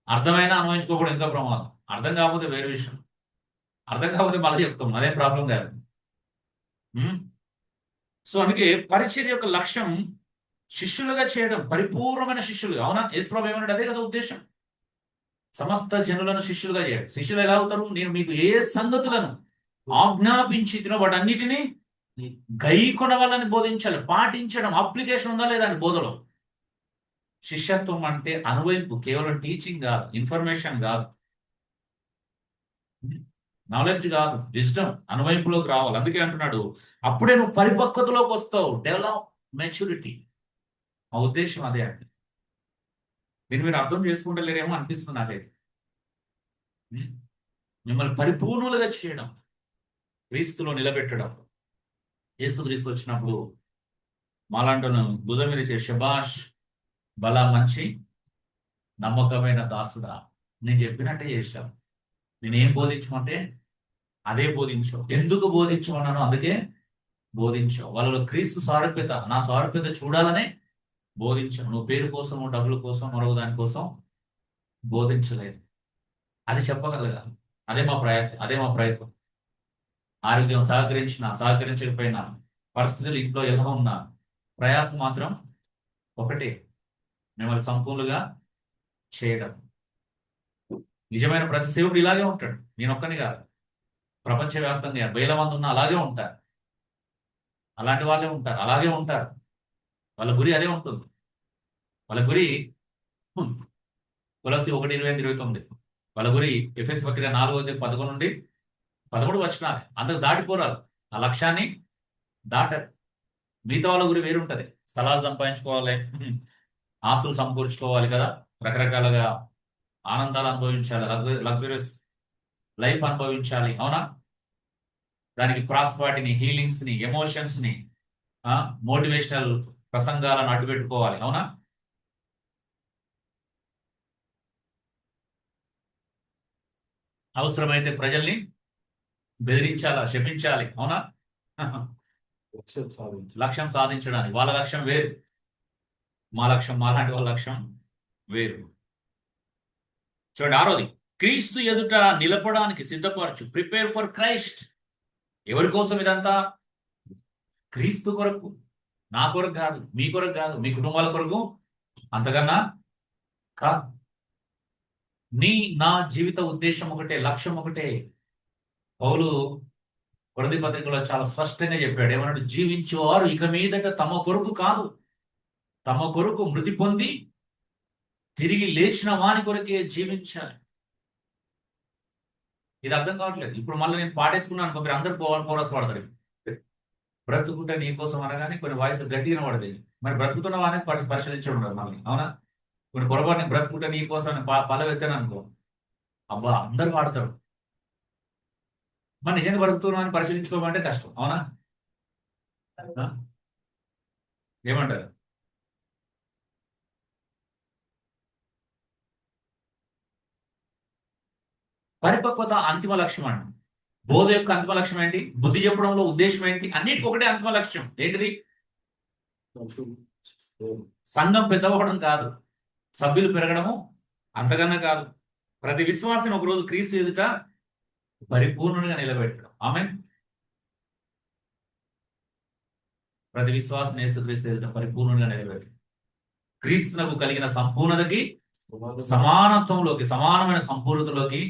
అర్థమైనా అన్వయించుకోకపోవడం ఎంతో ప్రమాదం. అర్థం కాకపోతే వేరే విషయం. అర్థం కాకపోతే మళ్ళీ చెప్తాం, అదేం ప్రాబ్లం కాదు. సో అందుకే పరిచర్య యొక్క లక్ష్యం శిష్యులుగా చేయడం, పరిపూర్ణమైన శిష్యులుగా. అవునా? యేసుప్రభువు ఏమన్నాడు? అదే కదా ఉద్దేశం. సమస్త జనులను శిష్యులుగా చేయడం. శిష్యులు ఎలా అవుతారు? నేను మీకు ఏ సంగతులను ఆజ్ఞాపించినో వాటన్నిటినీ గైకొన వాళ్ళని బోధించాలి. పాటించడం, అప్లికేషన్ ఉందా లేదా అండి బోధలో? శిష్యత్వం అంటే అనువైపు, కేవలం టీచింగ్ కాదు, ఇన్ఫర్మేషన్ కాదు, నాలెడ్జ్ కాదు, విజ్డమ్ అనువైపులోకి రావాలి. అందుకే అంటున్నాడు, అప్పుడే నువ్వు పరిపక్వతలోకి వస్తావు. Develop maturity. మా ఉద్దేశం అదే అండి. మీరు అర్థం చేసుకుంటలేరేమో అనిపిస్తుంది నాకైతే. ఉం? మిమ్మల్ని పరిపూర్ణులుగా చేయడం, క్రీస్తులో నిలబెట్టడం. యేసుక్రీస్తు వచ్చినప్పుడు మాలాంటను భుజం మీద చేసే శబాష్, బలా మంచి నమ్మకమైన దాసుడా, నేను చెప్పినట్టే చేశావు. నేనేం బోధించమంటే అదే బోధించావు. ఎందుకు బోధించమన్నాను అందుకే బోధించావు. వాళ్ళలో క్రీస్తు సారూప్యత, నా సారూప్యత చూడాలనే బోధించావు. నువ్వు పేరు కోసం, డబ్బుల కోసం, మరొక దానికోసం బోధించలేదు. అది చెప్పగలగాలి. అదే మా ప్రయాస, అదే మా ప్రయత్నం. ఆరోగ్యం సహకరించకపోయినా, పరిస్థితులు ఇంట్లో ఎలా ఉన్నా, ప్రయాస మాత్రం ఒకటే, మిమ్మల్ని సంపూర్ణంగా చేయడం. నిజమైన ప్రతి సేవకుడు ఇలాగే ఉంటాడు. నేను ఒక్కని కాదు, ప్రపంచవ్యాప్తంగా వేల మంది ఉన్నా అలాగే ఉంటారు. అలాంటి వాళ్ళే ఉంటారు, అలాగే ఉంటారు. వాళ్ళ గురి అదే ఉంటుంది. వాళ్ళ గురి తులసి 1:28-29. వాళ్ళ గురి ఎఫెసు పత్రిక 4:11 నుండి 13 వచనాలు. అంతకు దాటిపోరాదు. ఆ లక్ష్యాన్ని దాటారు. మిగతా వాళ్ళ గురి వేరుంటది. స్థలాలు సంపాదించుకోవాలి, ఆస్తులు సమకూర్చుకోవాలి కదా, రకరకాలుగా ఆనందాలు అనుభవించాలి, లగ్జరీస్ లైఫ్ అనుభవించాలి. అవునా? దానికి ప్రాస్పాటిని, హీలింగ్స్ ని, ఎమోషన్స్ ని, మోటివేషనల్ ప్రసంగాలను అడ్డుపెట్టుకోవాలి. అవునా? అవసరమైతే ప్రజల్ని బెదిరించాలా, శపించాలి. అవునా? లక్ష్యం సాధించడానికి. వాళ్ళ లక్ష్యం వేరు, మా లక్ష్యం, మాలాంటి వాళ్ళ లక్ష్యం వేరు. చూడండి, 6వది, క్రీస్తు ఎదుట నిలపడానికి సిద్ధపరచు. Prepare for Christ. ఎవరి కోసం ఇదంతా? క్రీస్తు కొరకు. నా కొరకు కాదు, మీ కొరకు కాదు, మీ కుటుంబాల కొరకు అంతకన్నా కాదు. నా జీవిత ఉద్దేశం ఒకటే, లక్ష్యం ఒకటే. పౌలు కొరింథీ పత్రికలో చాలా స్పష్టంగా చెప్పాడు. ఏమన్నాడు? జీవించేవారు ఇక మీదట తమ కొరకు కాదు, తమ కొరకు మృతి పొంది తిరిగి లేచిన వాని కొరకే జీవించాలి. ఇది అర్థం కావట్లేదు. ఇప్పుడు మళ్ళీ నేను పాటెత్తుకున్నాను, మీరు అందరు కోరస్ పాడతారు. బ్రతుకుంటే నీ కోసం అనగానే కొన్ని వాయిస్ గట్టిగా పడతాయి. మరి బ్రతుకుతున్న వాడిని పరిశీలించడం ఉండదు మళ్ళీ. అవునా? కొన్ని పొరపాటు బ్రతుకుంటే నీ కోసం పలవెత్తాను అనుకో, అబ్బా అందరు పాడతారు. మరి నిజంగా బ్రతుకుతున్నామని పరిశీలించుకోమంటే కష్టం. అవునా? ఏమంటారు? పరిపక్వత అంతిమ లక్ష్యం అండి. బోధ యొక్క అంతిమ లక్ష్యం ఏంటి? బుద్ధి చెప్పడంలో ఉద్దేశం ఏంటి? అన్నిటికీ ఒకటే అంతిమ లక్ష్యం. ఏంటిది? సంఘం పెద్దవడం కాదు, సభ్యులు పెరగడము అంతకన్నా కాదు. ప్రతి విశ్వాసం ఒకరోజు క్రీస్తు ఎదుట పరిపూర్ణంగా నిలబెట్టడం. ఆమేన్. ప్రతి విశ్వాసం యేసుక్రీస్తు ఎదుట పరిపూర్ణంగా నిలబెట్టడం. క్రీస్తునకు కలిగిన సంపూర్ణతకి, సమానత్వంలోకి, సమానమైన సంపూర్ణతలోకి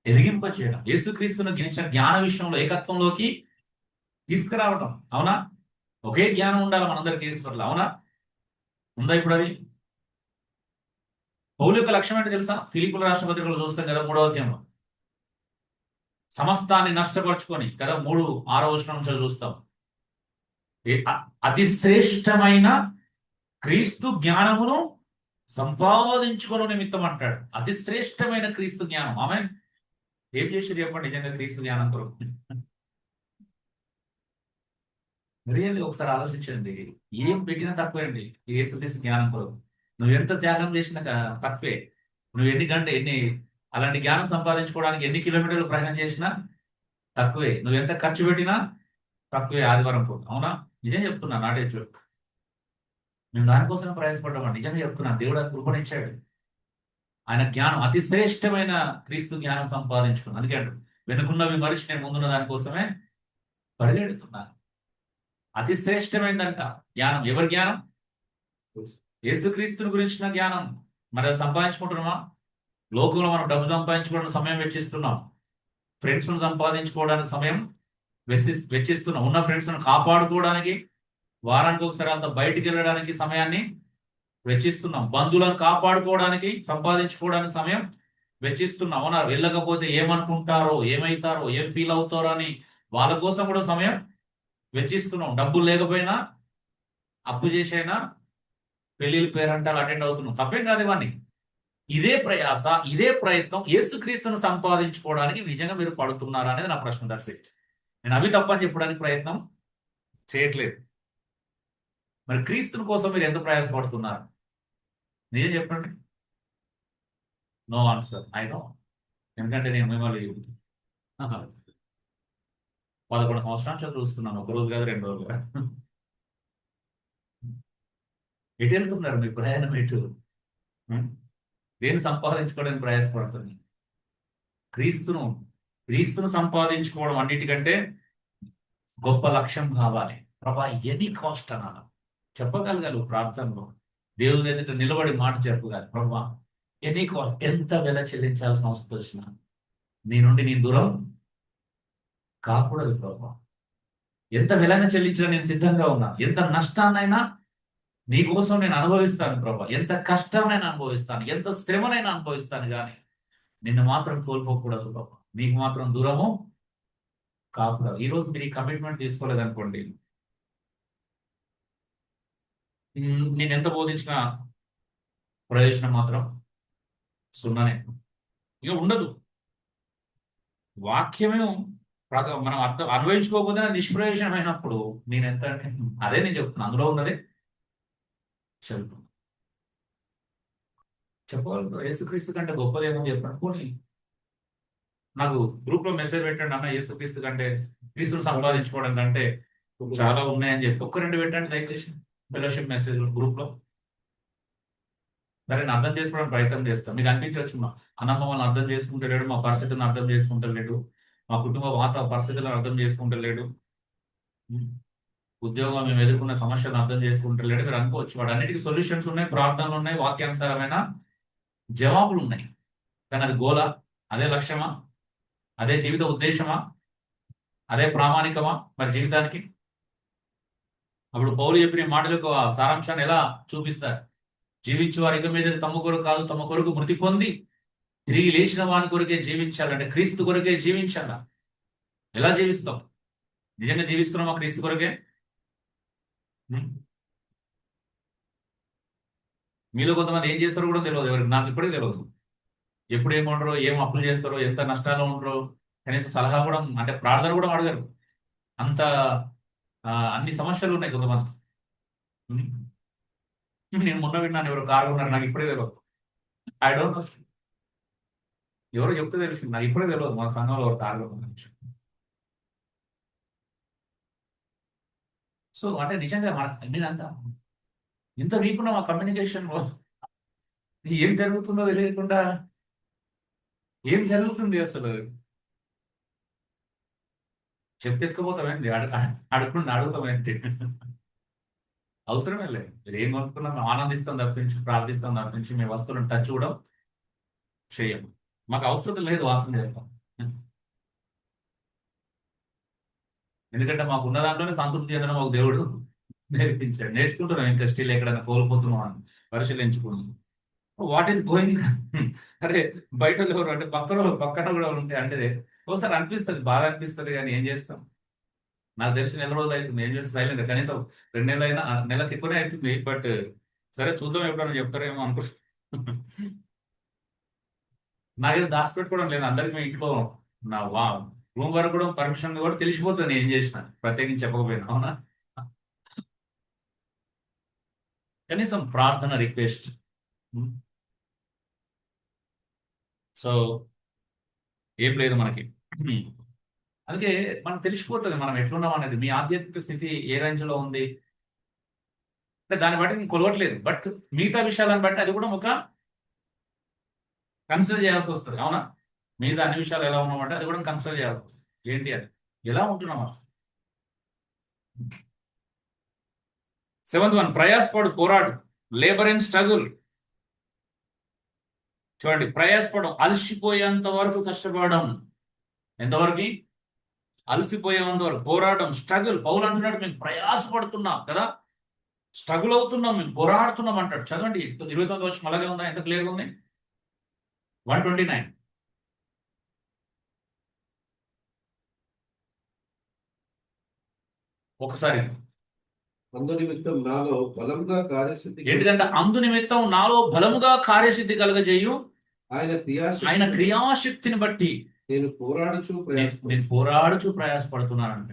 ఎదిగింప చేయడం. యేసుక్రీస్తును గినిచిన జ్ఞాన విషయంలో ఏకత్వంలోకి తీసుకురావటం. అవునా? ఒకే జ్ఞానం ఉండాలి మనందరికీ ఈశ్వరులు. అవునా? ఉందా ఇప్పుడు అది? పౌలు యొక్క లక్ష్యం ఏంటి తెలుసా? ఫిలిప్పుల రాష్ట్ర పత్రికలు చూస్తాం కదా, 3వ అధ్యాయంలో సమస్తాన్ని నష్టపరుచుకొని కదా, 3:6 వచనం నుంచి చూస్తాం. అతి శ్రేష్టమైన క్రీస్తు జ్ఞానమును సంపాదించుకోవడం నిమిత్తం అంటాడు. అతి శ్రేష్టమైన క్రీస్తు జ్ఞానం. ఆమె ఏం చేసి చెప్పండి నిజంగా క్రీస్తు జ్ఞానం కొరకు? రియల్లీ ఒకసారి ఆలోచించండి. ఏం పెట్టినా తక్కువే అండి ఈ యేసుక్రీస్తు జ్ఞానం కొరకు. నువ్వు ఎంత త్యాగం చేసినా తక్కువే. నువ్వు ఎన్ని అలాంటి జ్ఞానం సంపాదించుకోవడానికి ఎన్ని కిలోమీటర్లు ప్రయాణం చేసినా తక్కువే. నువ్వు ఎంత ఖర్చు పెట్టినా తక్కువే. ఆదివారం పూట. అవునా? నిజం చెప్తున్నా, నాటే జోక్. మేము దానికోసమే ప్రయాసపడ్డామండి. నిజంగా చెప్తున్నాను. దేవుడు కృపణిచ్చాడు. ఆయన జ్ఞానం, అతి శ్రేష్టమైన క్రీస్తు జ్ఞానం సంపాదించుకున్నాను. అందుకే వెనుకున్నవి మరిచి నేను ముందున్న దానికోసమే పరిగెడుతున్నాను. అతి శ్రేష్టమైందంట జ్ఞానం. ఎవరి జ్ఞానం? యేసుక్రీస్తుని గురించిన జ్ఞానం. మరి అది సంపాదించుకుంటున్నామా? లోకంలో మనం డబ్బు సంపాదించుకోవడానికి సమయం వెచ్చిస్తున్నాం, ఫ్రెండ్స్ ను సంపాదించుకోవడానికి సమయం వెచ్చిస్తున్నాం, ఉన్న ఫ్రెండ్స్ ను కాపాడుకోవడానికి వారానికి ఒకసారి అంత బయటికి వెళ్ళడానికి సమయాన్ని వెచ్చిస్తున్నాం, బంధువులను కాపాడుకోవడానికి, సంపాదించుకోవడానికి సమయం వెచ్చిస్తున్నాం. అవునా? వెళ్ళకపోతే ఏమనుకుంటారో, ఏమైతారో, ఏం ఫీల్ అవుతారో అని వాళ్ళ కోసం కూడా సమయం వెచ్చిస్తున్నాం. డబ్బులు లేకపోయినా, అప్పు చేసైనా పెళ్లిళ్ళ పేరంటాలు అటెండ్ అవుతున్నాం, తప్పేం కాదు ఇవన్నీ. ఇదే ప్రయాస, ఇదే ప్రయత్నం యేసుక్రీస్తును సంపాదించుకోవడానికి నిజంగా మీరు పడుతున్నారా అనేది నా ప్రశ్న. That's it. నేను అవి తప్పని చెప్పడానికి ప్రయత్నం చేయట్లేదు. మరి క్రీస్తుని కోసం మీరు ఎంత ప్రయాసపడుతున్నారు? నిజం చెప్పండి. No answer, I know. ఎందుకంటే నేను మిమ్మల్ని 11 సంవత్సరాలు చదువుతున్నాను, ఒక రోజు కాదు, 2 రోజులు కాదు. ఎటు వెళ్తున్నారు మీ ప్రయాణం ఎటు? ఉం? దేన్ని సంపాదించుకోవడానికి ప్రయాసపడుతుంది? క్రీస్తును క్రీస్తును సంపాదించుకోవడం అన్నిటికంటే గొప్ప లక్ష్యం కావాలి. ప్రభా ఎనీ కాస్ట్ అనాలి, చెప్పగలగాలి ప్రార్థనలో. దేవుని ఎదుట నిలబడి మాట చెప్పగాలి, ప్రభా ఎనీ కాస్ట్, ఎంత వెల చెల్లించాల్సిన అవసరం వచ్చినా నీ నుండి నీ దూరం కాకూడదు ప్రభా. ఎంత వెలైనా చెల్లించినా నేను సిద్ధంగా ఉన్నా. ఎంత నష్టాన్నైనా నీ కోసం నేను అనుభవిస్తాను ప్రభా. ఎంత కష్టాన్నైనా అనుభవిస్తాను, ఎంత శ్రమనైనా అనుభవిస్తాను, కానీ నిన్ను మాత్రం కోల్పోకూడదు ప్రభా. నీకు మాత్రం దూరము కాకూడదు. ఈ రోజు మీరు ఈ కమిట్మెంట్ తీసుకోలేదనుకోండి, నేను ఎంత బోధించినా ప్రయోజనం మాత్రం సున్నానే, ఇక ఉండదు. వాక్యమే మనం అర్థం అనుభవించుకోకపోతే నిష్ప్రయోజనమైనప్పుడు నేను ఎంత అంటే అదే నేను చెప్తున్నాను, అందులో ఉన్నదే చెబుతాను. చెప్పగలుగుతారు యేసుక్రీస్తు కంటే గొప్పదేమో చెప్పండి. పోనీ నాకు గ్రూప్ లో మెసేజ్ పెట్టండి, అన్న యేసుక్రీస్తు కంటే, క్రీస్తును సంపాదించుకోవడం కంటే చాలా ఉన్నాయని చెప్పి ఒక్క 2 పెట్టండి దయచేసి, ఫెలోషిప్ మెసేజ్ గ్రూప్ లో. సరే, నేను అర్థం చేసుకోవడానికి ప్రయత్నం చేస్తాను. మీకు అనిపించవచ్చు, అన్న మమ్మల్ని అర్థం చేసుకుంటలేడు, మా పరిస్థితులను అర్థం చేసుకుంటలేడు, మా కుటుంబ పరిస్థితులను అర్థం చేసుకుంటలేడు, ఉద్యోగం మేము ఎదుర్కొన్న సమస్యలను అర్థం చేసుకుంటలేడు మీరు అనుకోవచ్చు. వాడు అన్నిటికీ సొల్యూషన్స్ ఉన్నాయి, ప్రార్థనలు ఉన్నాయి, వాక్యానుసారమైన జవాబులు ఉన్నాయి. కానీ అది గోలా? అదే లక్ష్యమా? అదే జీవిత ఉద్దేశమా? అదే ప్రామాణికమా మరి జీవితానికి? అప్పుడు పౌలు చెప్పిన మాటలకు ఆ సారాంశాన్ని ఎలా చూపిస్తారు? జీవించు వారి ఇక మీద తమ కొరకు కాదు, తమ కొరకు మృతి పొంది తిరిగి లేచిన వాని కొరకే జీవించాలంటే, క్రీస్తు కొరకే జీవించాలా. ఎలా జీవిస్తాం? నిజంగా జీవిస్తున్నామా క్రీస్తు కొరకే? మీలో కొంతమంది ఏం చేస్తారో కూడా తెలియదు ఎవరికి, నాకు ఇప్పటికీ తెలియదు. ఎప్పుడు ఏముండరో, ఏం అప్పులు చేస్తారో, ఎంత నష్టాలు ఉండరో, కనీసం సలహా కూడా, అంటే ప్రార్థన కూడా అడగరు. అంత అన్ని సమస్యలు ఉన్నాయి కొంతమంది. నేను మొన్న విన్నాను, ఎవరు కారు ఉన్నారు, నాకు ఇప్పుడే తెలియదు. ఐ డోంట్ నో, ఎవరో చెప్తే తెలిసింది, నాకు ఇప్పుడే తెలియదు మన సంఘంలో ఎవరు కారు ఉన్నారు. సో అంటే నిజంగా మన మీరంతా ఇంత వీక్ ఉన్న మా కమ్యూనికేషన్ ఏం జరుగుతుందో తెలియకుండా, ఏం జరుగుతుంది అసలు చెప్తే ఎత్తుకుపోతామేంటి, అడగకుండా అడుగుతామేంటి? అవసరమే లేదు. మీరు ఏం అనుకున్నాం ఆనందిస్తాం తప్పించి, ప్రార్థిస్తాం తప్పించి మీ వస్తువులను టచ్ కూడా చేయము. మాకు అవసరం లేదు వాసన చేస్తాం, ఎందుకంటే మాకు ఉన్న దాంట్లోనే సంతృప్తి చెందడం ఒక దేవుడు నేర్పించాడు. నేర్చుకుంటున్నాం, ఇంకా స్టిల్ ఎక్కడైనా కోల్పోతున్నాం అని పరిశీలించుకుంటున్నాం. What is going. అరే బయట ఎవరు అంటే పక్కన కూడా ఉంటే అంటే ఒకసారి అనిపిస్తుంది, బాగా అనిపిస్తుంది, కానీ ఏం చేస్తాం? నాకు తెలిసి 1 నెల రోజులు అవుతుంది, ఏం చేస్తుంది సైలెంట్, కనీసం 2 నెలలు అయినా, నెలకి ఎక్కువనే అవుతుంది. బట్ సరే చూద్దాం, ఎప్పుడైనా చెప్తారేమో అనుకో. నాకేదో దాచిపెట్టుకోవడం లేదు, అందరికి మీ ఇంట్లో నా రూమ్ వరకు కూడా పర్మిషన్ కూడా తెలిసిపోతుంది నేను ఏం చేసిన, ప్రత్యేకించి చెప్పకపోయినా. అవునా? కనీసం ప్రార్థన రిక్వెస్ట్. సో ఏం లేదు మనకి. అందుకే మనం తెలిసిపోతుంది మనం ఎట్లున్నాం అనేది. మీ ఆధ్యాత్మిక స్థితి ఏ రేంజ్ లో ఉంది అంటే దాన్ని బట్టి నేను కొలవట్లేదు, బట్ మిగతా విషయాలను బట్టి అది కూడా ఒక కన్సిడర్ చేయాల్సి వస్తుంది. అవునా? మిగతా అన్ని విషయాలు ఎలా ఉన్నామంటే అది కూడా కన్సిడర్ చేయాల్సి వస్తుంది. ఏంటి అది, ఎలా ఉంటున్నాం అసలు. 7th వన్, ప్రయాసపడు, పోరాడు, లేబర్ అండ్ స్ట్రగుల్. చూడండి, ప్రయాసపడం, అలసిపోయేంత వరకు కష్టపడడం. ఎంతవరకు? అలసిపోయేంత వరకు పోరాటం, స్ట్రగుల్. పౌలు అంటున్నాడు మేము ప్రయాసపడుతున్నాం కదా, స్ట్రగుల్ అవుతున్నాం, మేము పోరాడుతున్నాం అంటాడు. చదవండి 29వ వచనం అలాగే ఉందా? ఎంత క్లియర్గా ఉంది? 129. ఒకసారి అందు నిమిత్తం నాలో బలంగా కార్యసిద్ధి ఏంటిదంటే అందు నిమిత్తం నాలో బలముగా కార్యసిద్ధి కలగజేయు ఆయన ఆయన క్రియాశక్తి క్రియాశక్తిని బట్టి నేను పోరాడుచు నేను పోరాడుచు ప్రయాసపడుతున్నానంట.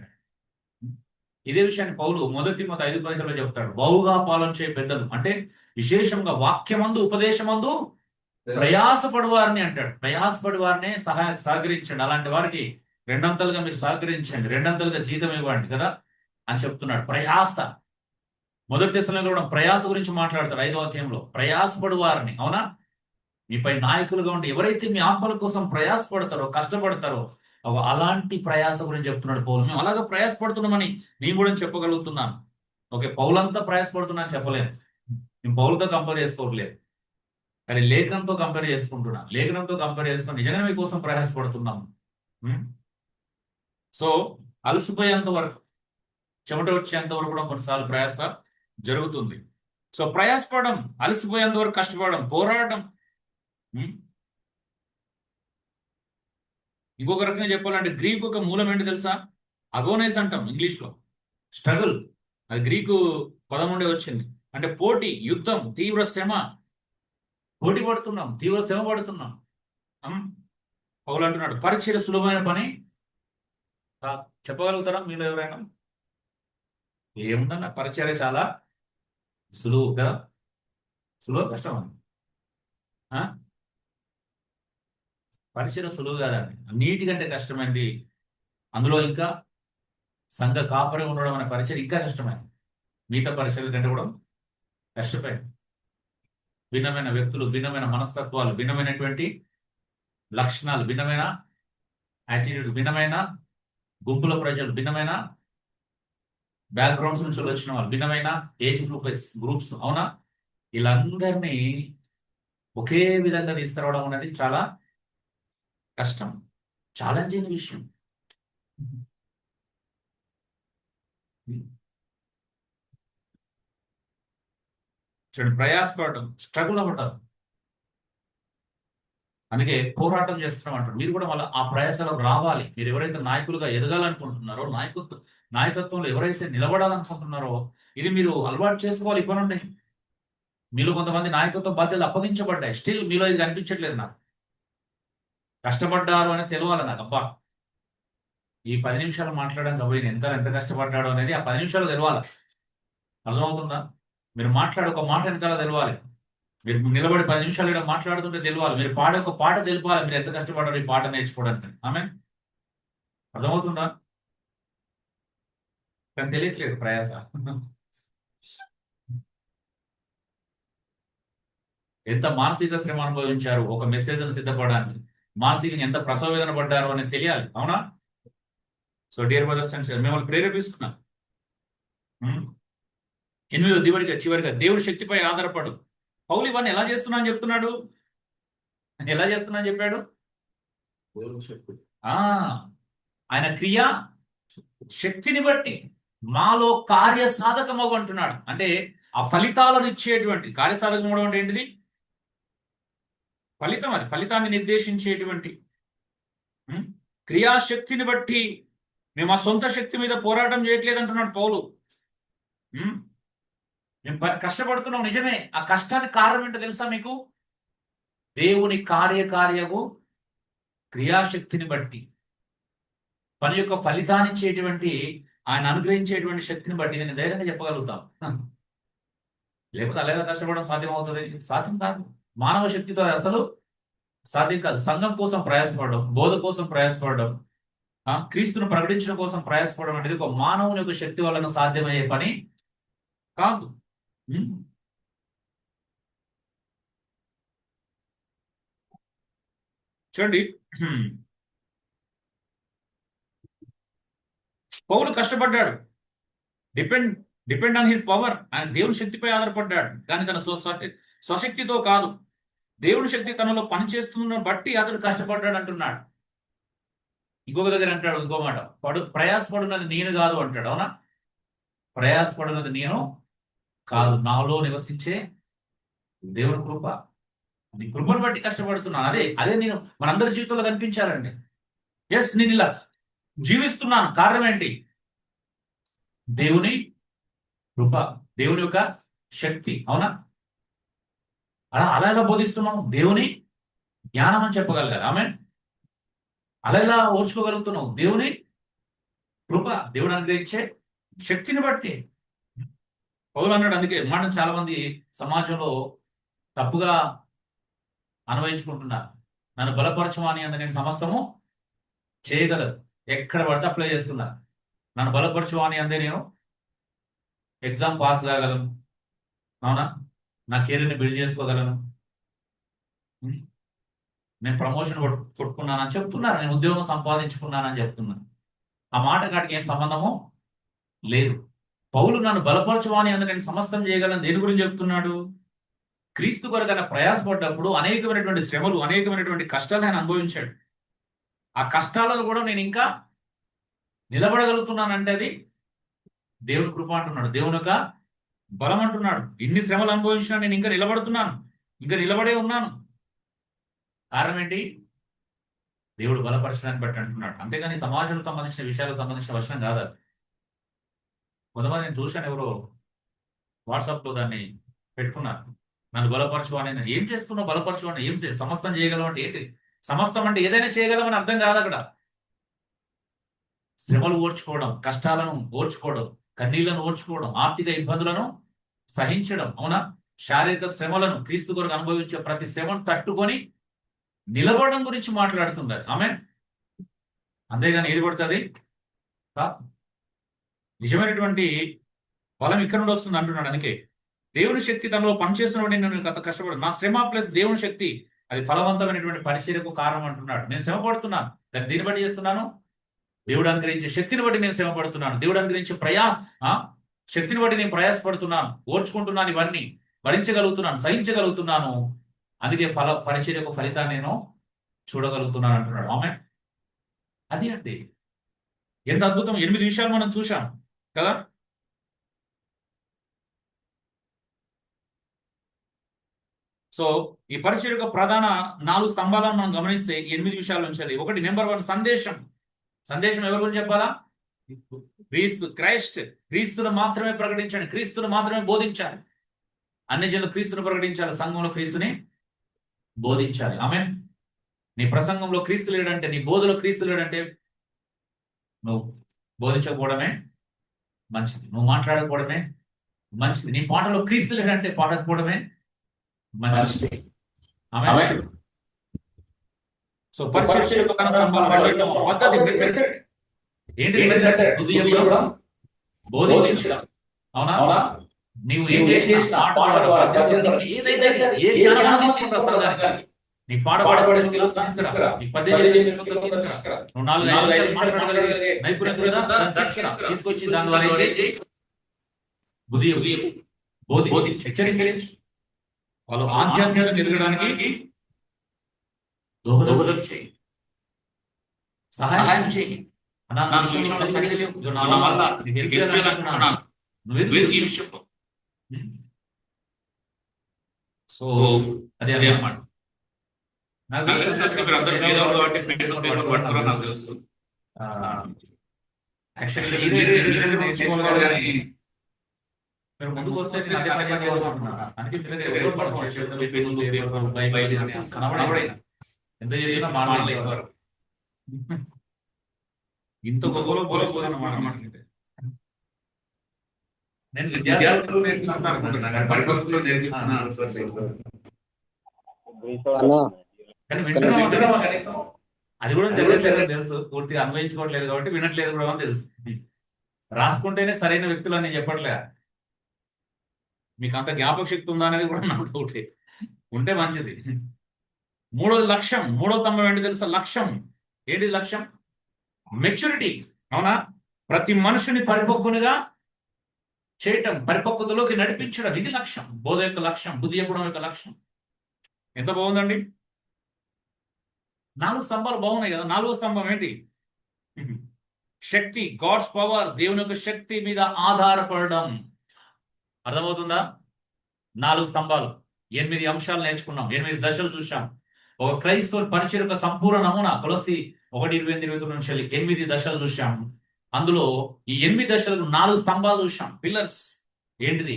ఇదే విషయాన్ని పౌలు మొదటి మొదటి 5 చెప్తాడు. బహుగా పాలన చేయ పెద్దలు అంటే విశేషంగా వాక్యమందు ఉపదేశమందు ప్రయాసపడు వారిని అంటాడు. ప్రయాసపడి వారిని సహకరించండి. అలాంటి వారికి రెండంతలుగా మీరు సహకరించండి, రెండంతలుగా జీతం ఇవ్వండి కదా అని చెప్తున్నాడు. ప్రయాస మొదటి దశలో కూడా ప్రయాస గురించి మాట్లాడతాడు 5వ అధ్యాయంలో. ప్రయాసపడు వారిని, అవునా, మీపై నాయకులుగా ఉండి ఎవరైతే మీ ఆత్మల కోసం ప్రయాసపడతారో, కష్టపడతారో అలాంటి ప్రయాస గురించి చెప్తున్నాడు పౌలు. మేము అలాగా ప్రయాసపడుతున్నామని నేను కూడా చెప్పగలుగుతున్నాను. ఓకే, పౌలంతా ప్రయాసపడుతున్నాను చెప్పలేము, నేను పౌలతో కంపేర్ చేసుకోవట్లేదు, కానీ లేఖనంతో కంపేర్ చేసుకుంటున్నాను. లేఖనంతో కంపేర్ చేసుకుని నిజంగా మీకోసం ప్రయాసపడుతున్నాము. సో అలసిపోయేంత వరకు, చెమట వచ్చేంత వరకు కూడా కొన్నిసార్లు ప్రయాస జరుగుతుంది. సో ప్రయాసపడడం, అలసిపోయేంత వరకు కష్టపడడం, పోరాడడం. ఇంకొక రకంగా చెప్పాలంటే గ్రీకు ఒక మూలం ఏంటి తెలుసా? అగోనైజ్ అంటాం ఇంగ్లీష్లో. స్ట్రగుల్, అది గ్రీకు పదం నుండి వచ్చింది. అంటే పోటీ, యుద్ధం, తీవ్ర శ్రమ. పోటీ పడుతున్నాం, తీవ్ర శ్రమ పడుతున్నాం. పౌలు అంటున్నాడు పరిచర్య సులభమైన పని చెప్పగలుగుతారా మీరు ఎవరైనా? ఏముందన్న పరిచర్య చాలా సులువు కదా? సులువు కష్టం అని పరిచయం సులువు కాదండి, అన్నిటికంటే కష్టమైంది. అందులో ఇంకా సంఘ కాపరి ఉండడం అనే పరిచయం ఇంకా కష్టమైంది. మిగతా పరిచయాల కంటే కూడా కష్టమైంది. భిన్నమైన వ్యక్తులు, భిన్నమైన మనస్తత్వాలు, భిన్నమైనటువంటి లక్షణాలు, భిన్నమైన యాటిట్యూడ్స్, భిన్నమైన గుంపుల ప్రజలు, భిన్నమైన బ్యాక్గ్రౌండ్స్ నుంచి వచ్చిన వాళ్ళు, భిన్నమైన ఏజ్ గ్రూప్స్, అవునా, వీళ్ళందరినీ ఒకే విధంగా తీసుకురావడం అనేది చాలా కష్టం, ఛాలెంజింగ్ విషయం. చూడండి, ప్రయాసపడటం, స్ట్రగుల్ అవ్వటం, అందుకే పోరాటం చేస్తున్నాం అంటారు. మీరు కూడా మళ్ళీ ఆ ప్రయాసలో రావాలి. మీరు ఎవరైతే నాయకులుగా ఎదగాలనుకుంటున్నారో, నాయకత్వంలో ఎవరైతే నిలబడాలనుకుంటున్నారో, ఇది మీరు అలవాటు చేసుకోవాలి. ఇవ్వనండి, మీలో కొంతమంది నాయకత్వ బాధ్యతలు అప్పగించబడ్డాయి, స్టిల్ మీలో ఇది కనిపించట్లేదు. నాకు కష్టపడ్డారు అని తెలియాలి. నాకు అబ్బా ఈ 10 నిమిషాలు మాట్లాడడానికి అబ్బాయి ఎంత కష్టపడ్డాడు అనేది ఆ 10 నిమిషాలు తెలవాలి. అర్థమవుతుందా? మీరు మాట్లాడే ఒక మాట వెనకాల తెలవాలి. మీరు నిలబడి 10 నిమిషాలు ఇక్కడ మాట్లాడుతుంటే తెలియాలి. మీరు పాడే ఒక పాట తెలిపాలి, మీరు ఎంత కష్టపడ్డారు ఈ పాట నేర్చుకోవడానికి. ఆమె అర్థమవుతుందా? కానీ తెలియట్లేదు ప్రయాస. ఎంత మానసిక శ్రమ అనుభవించారు ఒక మెసేజ్ను సిద్ధపడడానికి, మానసికంగా ఎంత ప్రసవేదన పడ్డారు అనేది తెలియాలి. అవునా? So dear brothers and sisters, మిమ్మల్ని ప్రేరేపిస్తున్నాను. 8వ చివరిగా దేవుడి శక్తిపై ఆధారపడు. పౌలు ఇవన్నీ ఎలా చేస్తున్నా అని చెప్తున్నాడు? ఎలా చేస్తున్నా అని చెప్పాడు? ఆయన క్రియా శక్తిని బట్టి మాలో కార్యసాధకమగు అంటున్నాడు. అంటే ఆ ఫలితాలను ఇచ్చేటువంటి, కార్యసాధకం అంటే ఏంటిది? ఫలితం. అది ఫలితాన్ని నిర్దేశించేటువంటి క్రియాశక్తిని బట్టి మేము ఆ సొంత శక్తి మీద పోరాటం చేయట్లేదు అంటున్నాడు పౌలు. మేము కష్టపడుతున్నాం నిజమే. ఆ కష్టానికి కారణం ఏంటో తెలుసా మీకు? దేవుని కార్యము క్రియాశక్తిని బట్టి, పని యొక్క ఫలితాన్ని ఇచ్చేటువంటి, ఆయన అనుగ్రహించేటువంటి శక్తిని బట్టి నేను ధైర్యంగా చెప్పగలుగుతాం. లేకపోతే అలాగే కష్టపడడం సాధ్యం అవుతుంది? సాధ్యం కాదు. మానవ శక్తితో అసలు సాధ్యం కాదు. సంఘం కోసం ప్రయాసపడడం, బోధ కోసం ప్రయాసపడడం, క్రీస్తును ప్రకటించడం కోసం ప్రయాసపడడం అనేది ఒక మానవుని యొక్క శక్తి వలన సాధ్యమయ్యే పని కాదు. చూడండి, పౌలు కష్టపడ్డాడు, డిపెండ్ ఆన్ హిస్ పవర్. ఆయన దేవుని శక్తిపై ఆధారపడ్డాడు, కానీ తన స్వశక్తితో కాదు. దేవుని శక్తి తనలో పనిచేస్తున్న బట్టి అతడు కష్టపడ్డాడు అంటున్నాడు. ఇంకొక దగ్గర అంటాడు, ఇంకో మాట, ప్రయాసపడినది నేను కాదు అంటాడు. అవునా? ప్రయాసపడినది నేను కాదు, నాలో నివసించే దేవుని కృప. నీ కృపను బట్టి కష్టపడుతున్నాను. అదే నేను మనందరి జీవితంలో కనిపించాలండి. ఎస్, నేను ఇలా జీవిస్తున్నాను, కారణం ఏంటి? దేవుని కృప దేవుని యొక్క శక్తి. అవునా? అలా ఎలా బోధిస్తున్నాం? దేవుని జ్ఞానం అని చెప్పగలగాలి. ఆమె అలా ఎలా ఓర్చుకోగలుగుతున్నావు? దేవుని కృప, దేవుడు అనుగ్రహించే శక్తిని బట్టి. పౌలు అన్నాడు, అందుకే మనం చాలా మంది సమాజంలో తప్పుగా అన్వయించుకుంటున్నారు. నన్ను బలపరచమని అందు నేను సమస్తము చేయగలరు. ఎక్కడ పడితే అప్లై చేస్తున్నా. నన్ను బలపరచమని అందే నేను ఎగ్జామ్ పాస్ కాగలను. అవునా? నా కెరీర్ని బిల్డ్ చేసుకోగలను. నేను ప్రమోషన్ కొట్టుకున్నానని చెప్తున్నారు. నేను ఉద్యోగం సంపాదించుకున్నానని చెప్తున్నాను. ఆ మాట కాటికి ఏం సంబంధము లేదు. పౌలు నన్ను బలపరచువాని అందుకు నేను సమస్తం చేయగలను. దేని గురించి చెప్తున్నాడు? క్రీస్తు కొరకు ఆయన ప్రయాసపడ్డప్పుడు అనేకమైనటువంటి శ్రమలు, అనేకమైనటువంటి కష్టాలు ఆయన అనుభవించాడు. ఆ కష్టాలను కూడా నేను ఇంకా నిలబడగలుగుతున్నానంటే అది దేవుని కృప అంటున్నాడు. దేవుని యొక్క బలం అంటున్నాడు. ఇన్ని శ్రమలు అనుభవించినా నేను ఇంకా నిలబడుతున్నాను, ఇంకా నిలబడే ఉన్నాను. కారణం ఏంటి? దేవుడు బలపరచడానికి బట్టి అంటున్నాడు. అంతేగాని సమాజానికి సంబంధించిన విషయాలకు సంబంధించిన వర్షం కాదు. కొంతమంది నేను చూశాను, ఎవరో వాట్సాప్లో దాన్ని పెట్టుకున్నారు. నన్ను బలపరచు అని. ఏం చేస్తున్నావు? బలపరచు అని ఏం సమస్తం చేయగలం అంటే ఏంటి? సమస్తం అంటే ఏదైనా చేయగలమని అర్థం కాదు అక్కడ. శ్రమలు ఓర్చుకోవడం, కష్టాలను ఓర్చుకోవడం, కన్నీళ్లను ఓర్చుకోవడం, ఆర్థిక ఇబ్బందులను సహించడం. అవునా? శారీరక శ్రమలను క్రీస్తు కొరకు అనుభవించే ప్రతి శ్రమను తట్టుకొని నిలబడడం గురించి మాట్లాడుతుంది. ఆమె అంతేగాని ఏది పడుతుంది? నిజమైనటువంటి బలం ఇక్కడ నుండి వస్తుంది అంటున్నాడు. అందుకే దేవుని శక్తి తనలో పనిచేస్తున్నప్పుడు నేను అంత కష్టపడు. నా శ్రమ ప్లస్ దేవుని శక్తి అది ఫలవంతమైనటువంటి పరిచర్యకు కారణం అంటున్నాడు. నేను శ్రమ పడుతున్నాను. దాన్ని దీన్ని బట్టి చేస్తున్నాను. దేవుడు అనుగ్రహించే శక్తిని బట్టి నేను శ్రమ పడుతున్నాను. దేవుడు అనుగ్రహించే శక్తిని బట్టి నేను ప్రయాసపడుతున్నాను, ఓర్చుకుంటున్నాను, ఇవన్నీ భరించగలుగుతున్నాను, సహించగలుగుతున్నాను. అందుకే పరిచర్యకు ఫలితాన్ని నేను చూడగలుగుతున్నాను అంటున్నాడు. ఆమె అది అండి ఎంత అద్భుతం. 8 విషయాలు మనం చూశాం కదా. సో ఈ పరిచర్య యొక్క ప్రధాన 4 స్తంభాలను మనం గమనిస్తే 8 విషయాలు ఉంచాలి. ఒకటి, నెంబర్ 1 సందేశం. సందేశం ఎవరి గురించి చెప్పాలా? క్రీస్తును మాత్రమే ప్రకటించండి, క్రీస్తును మాత్రమే బోధించాలి. అన్ని జనులు క్రీస్తును ప్రకటించాలి, సంఘంలో క్రీస్తుని బోధించాలి. ఆమేన్. నీ ప్రసంగంలో క్రీస్తు లేడంటే, నీ బోధలో క్రీస్తు లేడంటే నువ్వు బోధించకపోవడమే మంచిది, నువ్వు మాట్లాడకపోవడమే మంచిది. నీ పాటలో క్రీస్తు లేడంటే పాడకపోవడమే మంచిది. ఆమేన్. సో పరిచర్య యొక్క పద్ధతి ఏంటి? బోధించడం. అవునా? నీవు ఏం చేసినా ఏదైతే ఏ జ్ఞానాన్ని తీసుకుంటా, నీ పాడపాడే తీసుకురా, నీ పద్ధతి తీసుకురా, నువ్వు 4-5 మాట్లాడగలిగే నైపుణ్యత తీసుకొచ్చి దాని ద్వారా బోధించు, హెచ్చరించు. వాళ్ళు ఆధ్యాత్మికంగా ఎదగడానికి దోహదం చేయి, సహాయం చేయి. సో అదే అన్నమాట. మీరు ముందుకు వస్తే ఎంత చెప్పినా మాట్లాడలేదు. ఇంత గొప్పలో పోలే నేను విద్యార్థులు కానీ వింటున్నాం కనీసం. అది కూడా జరగట్లేదు తెలుసు, పూర్తిగా అన్వయించుకోవట్లేదు కాబట్టి వినట్లేదు కూడా అని తెలుసు. రాసుకుంటేనే సరైన వ్యక్తులు అని చెప్పట్లే. మీకు అంత జ్ఞాపక శక్తి ఉందా అనేది కూడా నాకు డౌటే. ఉంటే మంచిది. మూడోది లక్ష్యం. మూడో స్తంభం ఏంటి తెలుసా? లక్ష్యం. ఏంటి లక్ష్యం? మెచ్యూరిటీ. అవునా? ప్రతి మనుషుని పరిపక్వునిగా చేయటం, పరిపక్వతలోకి నడిపించడం, ఇది లక్ష్యం. బోధ యొక్క లక్ష్యం, బుద్ధి చెప్పడం యొక్క లక్ష్యం. ఎంత బాగుందండి. 4 స్తంభాలు బాగున్నాయి కదా. 4వ స్తంభం ఏంటి? శక్తి, గాడ్స్ పవర్, దేవుని యొక్క శక్తి మీద ఆధారపడడం. అర్థమవుతుందా? 4 స్తంభాలు, 8 అంశాలు నేర్చుకున్నాం, 8 దశలు చూసాం. ఒక క్రైస్తవ పరిచర్య యొక్క సంపూర్ణ నమూనా కొలస్సీ 1:28-29 8 దశలు చూసాం. అందులో ఈ 8 దశలకు 4 స్తంభాలు చూసాం, పిల్లర్స్. ఏంటిది?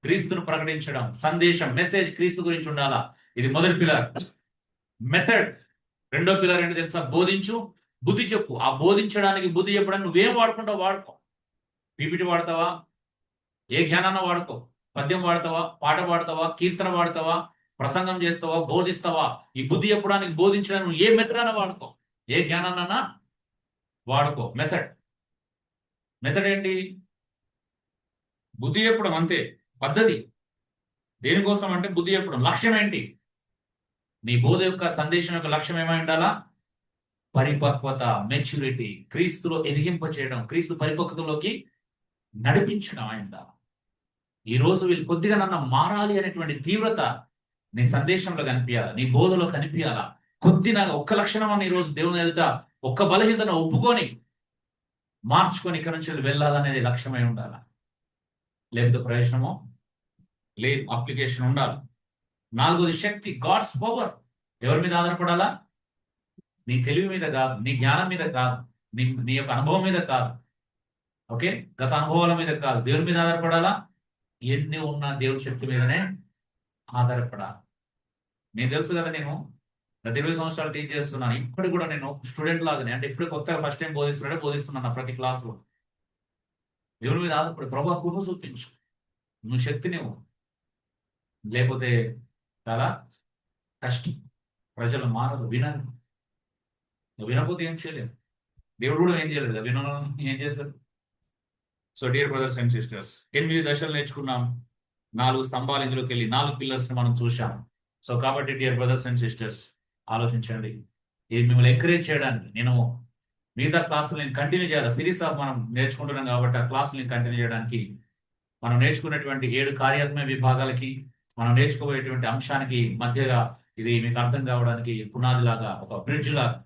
క్రీస్తును ప్రకటించడం, సందేశం, మెసేజ్ క్రీస్తు గురించి ఉండాలా. ఇది మొదటి పిల్లర్. మెథడ్ రెండో పిల్లర్ ఏంటి తెలుసా? బోధించు, బుద్ధి చెప్పు. ఆ బోధించడానికి, బుద్ధి చెప్పడానికి నువ్వేం వాడుకుంటావు వాడుకో. పీపీటీ వాడతావా? ఏ జ్ఞానాన్ని వాడుకో. పద్యం వాడతావా, పాట పాడతావా, కీర్తన వాడతావా, ప్రసంగం చేస్తావా, బోధిస్తావా? ఈ బుద్ధి చెప్పడానికి, బోధించడానికి నువ్వు ఏ మెథడ్ వాడుకో, ఏ జ్ఞానాన్నైనా వాడుకో. మెథడ్. మెథడ్ ఏంటి? బుద్ధి చెప్పడం, అంతే. పద్ధతి దేనికోసం అంటే బుద్ధి చెప్పడం. లక్ష్యం ఏంటి? నీ బోధ యొక్క సందేశం యొక్క లక్ష్యం ఏమై ఉండాలా? పరిపక్వత, మెచ్యూరిటీ, క్రీస్తులో ఎదిగింప చేయడం, క్రీస్తు పరిపక్వతలోకి నడిపించడం అయిందా. ఈ రోజు వీళ్ళు కొద్దిగా నన్ను మారాలి అనేటువంటి తీవ్రత నీ సందేశంలో కనిపించాలా, నీ బోధలో కనిపించాలా. కొద్దిగా ఒక్క లక్షణం అని ఈ రోజు దేవుని ఎదుట ఒక్క బలహీనతను ఒప్పుకొని మార్చుకొని ఇక్కడ నుంచి వెళ్ళాలనేది లక్ష్యమై ఉండాలా. లేకపోతే ప్రయోజనమో లేదు. అప్లికేషన్ ఉండాలి. నాలుగోది శక్తి, గాడ్స్ పవర్. ఎవరి మీద ఆధారపడాలా? నీ తెలివి మీద కాదు, నీ జ్ఞానం మీద కాదు, నీ యొక్క అనుభవం మీద కాదు, ఓకే, గత అనుభవాల మీద కాదు. దేవుని మీద ఆధారపడాలా. ఎన్ని ఉన్నా దేవుని శక్తి మీదనే ఆధారపడాలి. నేను తెలుసు కదా, నేను గత 20 సంవత్సరాలు టీచ్ చేస్తున్నాను. ఇప్పటికి కూడా నేను స్టూడెంట్ లాగానే, అంటే ఇప్పుడు కొత్తగా ఫస్ట్ టైం బోధిస్తున్నాను ప్రతి క్లాసులో. దేవుని మీద ఆధారపడి, ప్రభా కృప చూపించు, నువ్వు శక్తినివ్వు. లేకపోతే చాలా కష్టం. ప్రజలు మారదు, వినరు. నువ్వు వినకపోతే ఏం చేయలేవు. దేవుడు కూడా ఏం చేయలేదు. విన ఏం చేస్తారు? So dear brothers and sisters, 8 దశలు నేర్చుకున్నాం. 4 స్తంభాలు ఇందులోకి వెళ్ళి 4 పిల్లర్స్ మనం చూసాం. సో కాబట్టి డియర్ బ్రదర్స్ అండ్ సిస్టర్స్, ఆలోచించండి. ఇది మిమ్మల్ని ఎంకరేజ్ చేయడానికి. నేను మిగతా క్లాసులు నేను కంటిన్యూ చేయాలి. సిరీస్ ఆఫ్ మనం నేర్చుకుంటున్నాం కాబట్టి ఆ క్లాసులు కంటిన్యూ చేయడానికి, మనం నేర్చుకున్నటువంటి 7 కార్యాత్మక విభాగాలకి, మనం నేర్చుకోబోయేటువంటి అంశానికి మధ్యగా ఇది మీకు అర్థం కావడానికి పునాది లాగా, ఒక బ్రిడ్జ్ లాగా,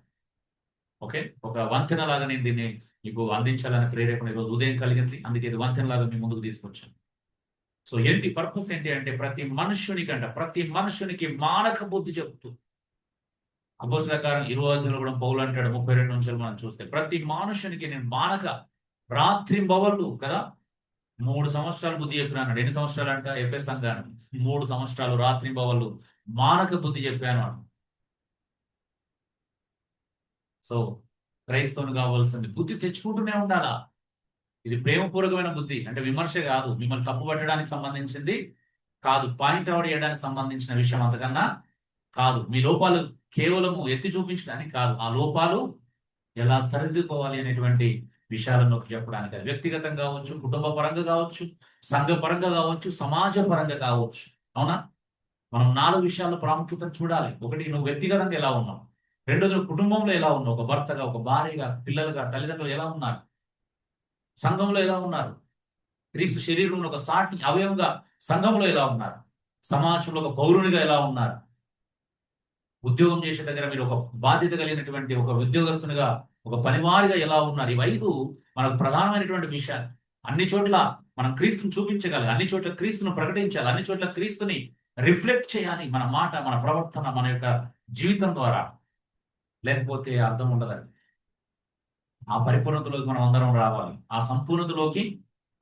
ఓకే, ఒక వంతెన లాగా నేను దీన్ని మీకు అందించాలని ప్రేరేపణ ఈరోజు ఉదయం కలిగింది. అందుకే ఇది వంతెన లాగా మీ ముందుకు తీసుకొచ్చాను. సో ఏంటి పర్పస్ ఏంటి అంటే, ప్రతి మనుషునికి మానక బుద్ధి చెబుతూ, అపోస్తలుల కార్యం 20 కూడా పౌలు అంటాడు, 32 నుంచి మనం చూస్తే, ప్రతి మనుషునికి నేను మానక రాత్రింబవళ్ళు కదా 3 సంవత్సరాలు బుద్ధి చెప్పినాను. ఎన్ని సంవత్సరాలు అంట? ఎఫ్ఎస్ సంఘానికి 3 సంవత్సరాలు రాత్రింబవళ్ళు మానక బుద్ధి చెప్పాను. సో క్రైస్తవుని కావాల్సింది బుద్ధి తెచ్చుకుంటూనే ఉండాలా. ఇది ప్రేమపూర్వకమైన బుద్ధి, అంటే విమర్శ కాదు, మిమ్మల్ని తప్పుపట్టడానికి సంబంధించింది కాదు, పాయింట్ అవుట్ చేయడానికి సంబంధించిన విషయం అంతకన్నా కాదు. మీ లోపాలు కేవలము ఎత్తి చూపించడానికి కాదు, ఆ లోపాలు ఎలా సరిదిద్దుకోవాలి అనేటువంటి విషయాలను చెప్పడానికి. వ్యక్తిగతంగా కావచ్చు, కుటుంబ పరంగా కావచ్చు, సంఘ పరంగా కావచ్చు, సమాజ పరంగా కావచ్చు. అవునా? మనం 4 విషయాల్లో ప్రాముఖ్యత చూడాలి. ఒకటి, నువ్వు వ్యక్తిగతంగా ఎలా ఉన్నావు. రెండోది, కుటుంబంలో ఎలా ఉన్నావు, ఒక భర్తగా, ఒక భార్యగా, పిల్లలుగా, తల్లిదండ్రులు ఎలా ఉన్నారు, సంఘంలో ఎలా ఉన్నారు, క్రీస్తు శరీరంలో ఒక సాటి అవయవంగా సంఘంలో ఎలా ఉన్నారు, సమాజంలో ఒక పౌరునిగా ఎలా ఉన్నారు, ఉద్యోగం చేసే దగ్గర మీరు ఒక బాధ్యత కలిగినటువంటి ఒక ఉద్యోగస్తునిగా, ఒక పనివారిగా ఎలా ఉన్నారు. ఇవి 5 మనకు ప్రధానమైనటువంటి విషయాలు. అన్ని చోట్ల మనం క్రీస్తుని చూపించగలగాలి, అన్ని చోట్ల క్రీస్తును ప్రకటించాలి, అన్ని చోట్ల క్రీస్తుని రిఫ్లెక్ట్ చేయాలి మన మాట, మన ప్రవర్తన, మన యొక్క జీవితం ద్వారా. లేకపోతే అర్థం ఉండదండి. ఆ పరిపూర్ణతలోకి మనం అందరం రావాలి, ఆ సంపూర్ణతలోకి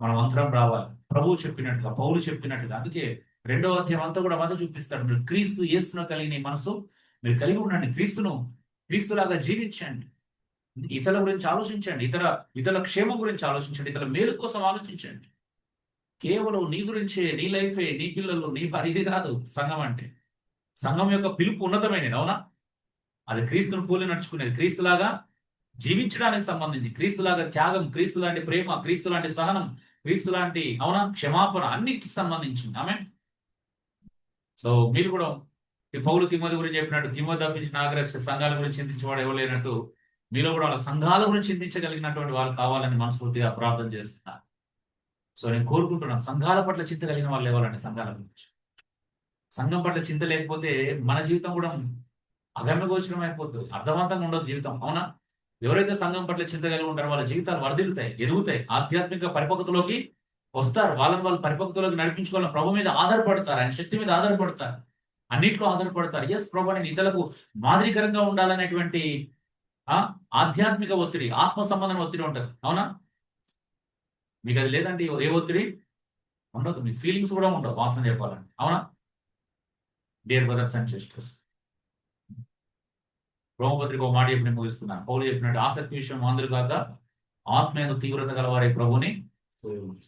మనం అందరం రావాలి. ప్రభువు చెప్పినట్టుగా, పౌలు చెప్పినట్టుగా. అందుకే 2వ అధ్యాయం అంతా కూడా మధ్య చూపిస్తాడు, మీరు క్రీస్తు యేసును కలిగిన మనసు మీరు కలిగి ఉండండి, క్రీస్తులాగా జీవించండి, ఇతరుల గురించి ఆలోచించండి, ఇతరుల క్షేమం గురించి ఆలోచించండి, ఇతరుల మేలు కోసం ఆలోచించండి. కేవలం నీ గురించే, నీ లైఫే, నీ పిల్లలు, నీ ఇది కాదు సంఘం అంటే. సంఘం యొక్క పిలుపు ఉన్నతమైనది, అవునా? అది క్రీస్తును పోలి నడుచుకునేది, క్రీస్తులాగా జీవించడానికి సంబంధించి, క్రీస్తులాగా త్యాగం, క్రీస్తు లాంటి ప్రేమ, క్రీస్తు లాంటి సహనం, క్రీస్తు లాంటి అవునా క్షమాపణ, అన్నిటికి సంబంధించింది. ఆమె. సో మీరు కూడా పౌలు తిమోతి గురించి చెప్పినట్టు, తిమోతి తప్పించిన ఆగ్రహ సంఘాల గురించి చింతించేవాడు ఎవరు లేనట్టు, మీలో కూడా వాళ్ళ సంఘాల గురించి చింతించగలిగినటువంటి వాళ్ళు కావాలని మనస్ఫూర్తిగా ప్రార్థన చేస్తున్నారు. సో నేను కోరుకుంటున్నాను, సంఘాల పట్ల చింత కలిగిన వాళ్ళు ఎవరండి. సంఘాల గురించి, సంఘం పట్ల చింత లేకపోతే మన జీవితం కూడా అగమ్యగోచరం అయిపోతుంది, అర్థవంతంగా ఉండదు జీవితం. అవునా? ఎవరైతే సంఘం పట్ల చింత కలిగి ఉంటారో వాళ్ళ జీవితాలు వర్ధిల్లుతాయి, ఎదుగుతాయి, ఆధ్యాత్మిక పరిపక్వతలోకి వస్తారు. వాళ్ళు పరిపక్వతలోకి నడిపించుకోవాలని ప్రభు మీద ఆధారపడతారు, ఆయన శక్తి మీద ఆధారపడతారు, అన్నిట్లో ఆధారపడతారు. ఎస్ ప్రభు, నేను ఇతరులకు మాదిరికరంగా ఉండాలనేటువంటి ఆధ్యాత్మిక ఒత్తిడి, ఆత్మ సంబంధం ఒత్తిడి ఉంటుంది. అవునా? మీకు అది లేదండి. ఏ ఒత్తిడి? ఉండదు. మీకు ఫీలింగ్స్ కూడా ఉండవు వాసన చెప్పాలంటే. అవునా? డియర్ బ్రదర్స్ అండ్ సిస్టర్స్, రోమపత్రిక ఒక మాట చెప్పి నేను ముగిస్తున్నాను. పౌలు చెప్పినట్టు ఆసక్తి విషయం అందరూ కాక ఆత్మీయ తీవ్రత గలవారి ప్రభుని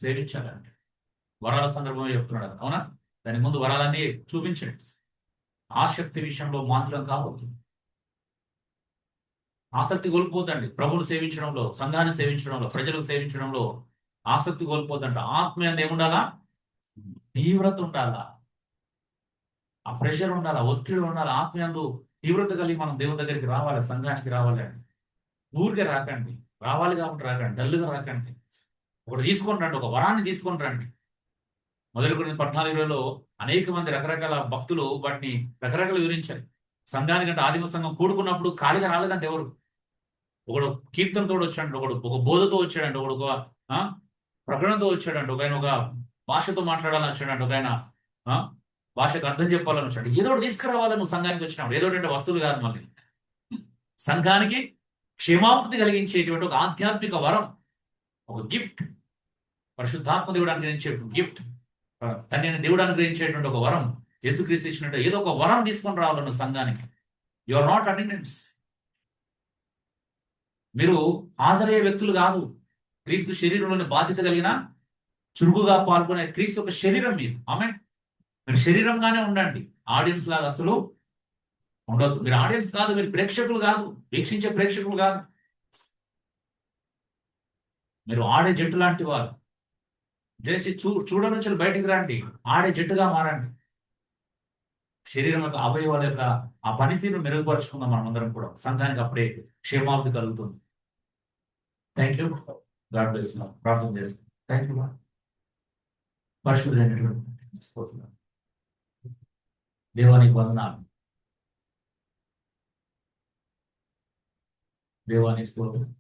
సేవించాలంటే వరాల సందర్భంలో చెప్తున్నాడు. అవునా? దాని ముందు వరాలన్నీ చూపించండి. ఆసక్తి విషయంలో మాత్రం కావద్దు. ఆసక్తి కోల్పోతండి ప్రభుని సేవించడంలో, సంఘాన్ని సేవించడంలో, ప్రజలకు సేవించడంలో ఆసక్తి కోల్పోతంట. ఆత్మీయంగా ఏముండాలా? తీవ్రత ఉండాలా, ఆ ప్రెషర్ ఉండాలా, ఒత్తిడి ఉండాలి. ఆత్మీయందు తీవ్రత కలిగి మనం దేవుని దగ్గరికి రావాలి, సంఘానికి రావాలి. ఊరికే రాకండి, రావాలి కాబట్టి రాకండి, డల్లుగా రాకండి. ఒకటి తీసుకొని రండి, ఒక వరాన్ని తీసుకొని రండి. మొదటి కొరింథీ 14:20లో అనేక మంది రకరకాల భక్తులు వాటిని రకరకాల వివరించారు. సంఘానికంటే ఆదిమ సంఘం కూడుకున్నప్పుడు ఖాళీగా రాలేదంటే ఎవరు? ఒకడు కీర్తనతో వచ్చాడు, ఒకడు ఒక బోధతో వచ్చాడంటే, ఒకడు ఒక ప్రకటనతో వచ్చాడంటే, ఒక ఆయన ఒక భాషతో మాట్లాడాలని వచ్చాడంటే, ఒక ఆయన భాషకు అర్థం చెప్పాలని వచ్చాడు. ఏదో ఒకటి తీసుకురావాలని నువ్వు సంఘానికి వచ్చినప్పుడు. ఏదో అంటే వస్తువులు కాదు, మళ్ళీ సంఘానికి క్షేమాభివృద్ధి కలిగించేటువంటి ఒక ఆధ్యాత్మిక వరం, ఒక గిఫ్ట్, పరిశుద్ధాత్మ దేవుడు అనుగ్రహించే గిఫ్ట్, తండ్రిని దేవుడు అనుగ్రహించేటువంటి ఒక వరం, యేసుక్రీస్తు ఇచ్చినట్టు ఏదో ఒక వరం తీసుకొని రావాలన్న సంఘానికి. You are not attendance. మీరు హాజరయ్యే వ్యక్తులు కాదు. క్రీస్తు శరీరంలోని బాధ్యత కలిగిన చురుకుగా పాల్గొనే క్రీస్తు ఒక శరీరం మీరు. ఆమేన్. మీరు శరీరంగానే ఉండండి, ఆడియన్స్ లాగా అసలు ఉండదు. మీరు ఆడియన్స్ కాదు, మీరు ప్రేక్షకులు కాదు, వీక్షించే ప్రేక్షకులు కాదు. మీరు ఆడే జట్టు లాంటి వారు. చేసి చూడనుంచి బయటికి రండి, ఆడే జట్టుగా మారండి. శరీరం యొక్క అవయవాల యొక్క ఆ పనితీరును మెరుగుపరుచుకుందాం మనం అందరం కూడా. సంఘానికి అప్పుడే క్షేమాభివృద్ధి కలుగుతుంది. Thank you. God bless you. ప్రార్థన చేస్తాం. Thank you. పరిశుద్ధుడైనటువంటి దేవానికి వందనాలు, దేవానికి స్తోత్రం.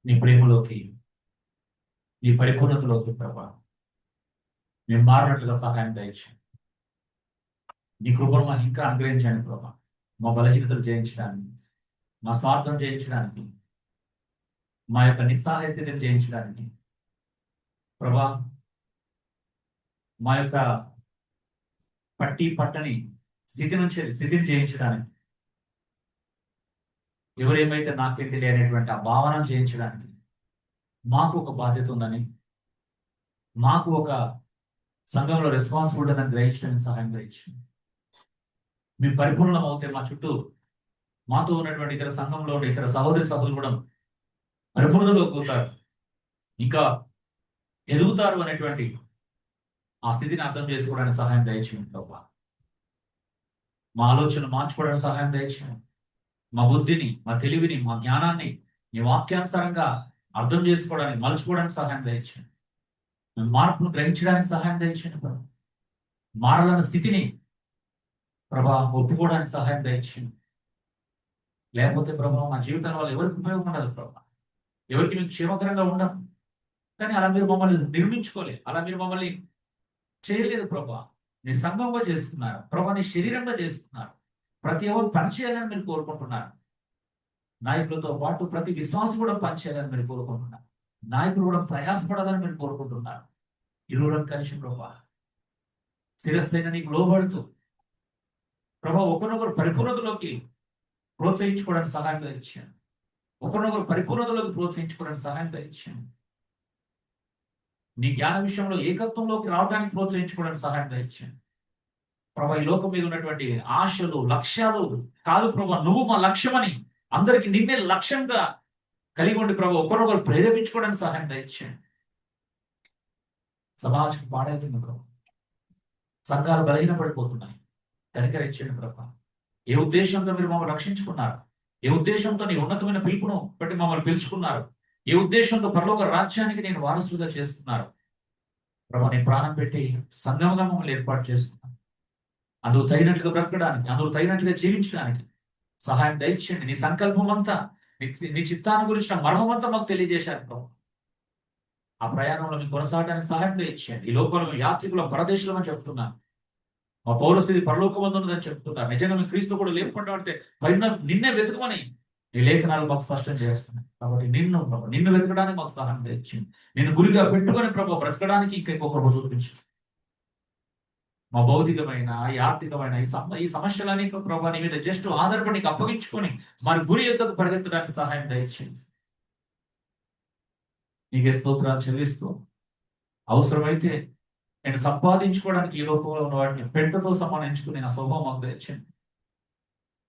నీ ప్రేమలోకి, నీ పరిపూర్ణతలోకి ప్రభా మేము మారినట్లుగా సహాయం దయచేయండి. నీ కృపను మాకు ఇంకా అనుగ్రహించండి ప్రభా. మా బలహీనతలు జయించడానికి, మా స్వార్థం జయించడానికి, మా యొక్క నిస్సహాయ స్థితిని జయించడానికి ప్రభా, మా యొక్క పట్టని స్థితిని జయించడానికి, ఎవరేమైతే నాకేంటి లేనటువంటి ఆ భావన జయించడానికి మాకు ఒక బాధ్యత ఉందని, మాకు ఒక సంఘంలో రెస్పాన్సిబిలిటీ ఉందని గ్రహించడానికి సహాయం గ్రహించండి. మేము పరిపూర్ణం అవుతే మా చుట్టూ మాతో ఉన్నటువంటి ఇతర సంఘంలో ఉండే ఇతర సహోదరి సభ్యులు కూడా పరిపూర్ణలోకి పోతారు, ఇంకా ఎదుగుతారు అనేటువంటి ఆ స్థితిని అర్థం చేసుకోవడానికి సహాయం దయచేయండి ప్రభా. మా ఆలోచన మార్చుకోవడానికి సహాయం దయచేయండి. మా బుద్ధిని, మా తెలివిని, మా జ్ఞానాన్ని నీ వాక్యానుసారంగా అర్థం చేసుకోవడానికి, మలుచుకోవడానికి సహాయం దయచేయండి. మేము మార్పును గ్రహించడానికి సహాయం దయచేయండి ప్రభా. మారాలన్న స్థితిని ప్రభా ఒప్పుకోవడానికి సహాయం దయచేయండి. లేకపోతే ప్రభా మా జీవితం వల్ల ఎవరికి ఉపయోగం ఉండదు ప్రభా, ఎవరికి మీకు క్షేమకరంగా ఉండదు. కానీ అలా మీరు మమ్మల్ని నిర్మించుకోలేదు, అలా మీరు మమ్మల్ని చేయలేదు ప్రభా. నీ సంఘంగా చేస్తున్నారు ప్రభా, నీ శరీరంగా చేస్తున్నారు. ప్రతి ఎవరు పనిచేయాలని మీరు కోరుకుంటున్నారు. నాయకులతో పాటు ప్రతి విశ్వాసం కూడా పనిచేయాలని మీరు కోరుకుంటున్నారు. నాయకులు కూడా ప్రయాసపడాలని మీరు కోరుకుంటున్నారు. ఇరువురం కలిసి ప్రభా శిరస్సైన నీకు లోబడుతూ ప్రభా ఒకరినొకరు పరిపూర్ణతలోకి ప్రోత్సహించుకోవడానికి సహాయం ఇచ్చాను. ఒకరినొకరు పరిపూర్ణతలోకి ప్రోత్సహించుకోవడానికి సహాయం ఇచ్చాను. నీ జ్ఞాన విషయంలో ఏకత్వంలోకి రావడానికి ప్రోత్సహించుకోవడానికి సహాయం ఇచ్చాను ప్రభా. ఈ లోకం మీద ఉన్నటువంటి ఆశలు, లక్ష్యాలు కాదు ప్రభా, నువ్వు మా లక్ష్యమని అందరికి నిన్నే లక్ష్యంగా కలిగి ఉండి ప్రభా ఒకరినొకరు ప్రేరేపించుకోవడానికి సహాయం ఇచ్చాను. సమాజం పాడవుతుంది ప్రభా, సంఘాలు బలహీనపడిపోతున్నాయి. కనికరించండి ప్రభా. ఏ ఉద్దేశంతో మీరు మమ్మల్ని రక్షించుకున్నారు, ఏ ఉద్దేశంతో నీ ఉన్నతమైన పిలుపును బట్టి మమ్మల్ని పిలుచుకున్నారు, ఏ ఉద్దేశంతో పరలోక రాజ్యానికి నేను వారసులుగా చేసుకున్నారు ప్రభా. నేను ప్రాణం పెట్టి సంఘంగా మమ్మల్ని ఏర్పాటు చేసుకున్నాను. అందుకు తగినట్లుగా బ్రతకడానికి, అందుకు తగినట్లుగా జీవించడానికి సహాయం దయచేయండి. నీ సంకల్పం అంతా, నీ చిత్తాన్ని గురించిన మర్మం అంతా మాకు తెలియజేశారు ప్రభా. ఆ ప్రయాణంలో మీకు కొనసాగడానికి సహాయం దయచేయండి. ఈ లోకంలో యాత్రికుల పరదేశం అని చెప్తున్నాను. మా పౌరస్థితి పరలోకమందు ఉన్నదని చెప్తున్నారు. నిజంగా మీ క్రీస్తు కూడా లేకుండా అంటే పైన నిన్నే వెతుకమని ఈ లేఖనాలు మాకు స్పష్టం చేస్తున్నాయి. కాబట్టి నిన్ను వెతకడానికి మాకు సహాయం తెచ్చింది. నేను గురిగా పెట్టుకొని ప్రభు బ్రతకడానికి ఇంకా ఇంకొక ప్రభు చూపించు. మా భౌతికమైన ఈ ఆర్థికమైన ఈ సమస్యలన్నీ ప్రభు నీ మీద జస్ట్ ఆధారపడి నీకు అప్పగించుకొని మరి గురి యొద్దకు పరిగెత్తడానికి సహాయం దయచేయండి. నీకే స్తోత్రాలు చెల్లిస్తూ అవసరమైతే నేను సంపాదించుకోవడానికి ఈ లోకంలో ఉన్న వాటిని పెంటతో సమానించుకుని నా స్వభావం మాకు దయచేయండి.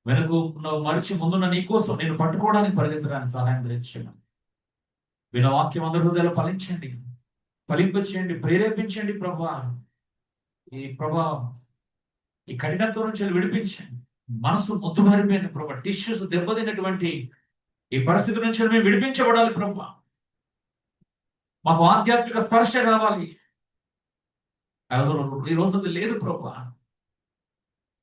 వెనుక నువ్వు మరిచి ముందున్న నీ కోసం నేను పట్టుకోవడానికి పరిగెత్తడానికి సహాయం దయచేయండి. విన వాక్యం అందరి హృదయాలు ఫలింపచేయండి, ప్రేరేపించండి ప్రభా. ఈ కఠినత్వం నుంచి విడిపించండి. మనసు మొత్తుబారిపోయిన ప్రభా, టిష్యూస్ దెబ్బతిన్నటువంటి ఈ పరిస్థితి నుంచి మేము విడిపించబడాలి ప్రభా. మాకు ఆధ్యాత్మిక స్పర్శ కావాలి. ఈ రోజు లేదు ప్రభా.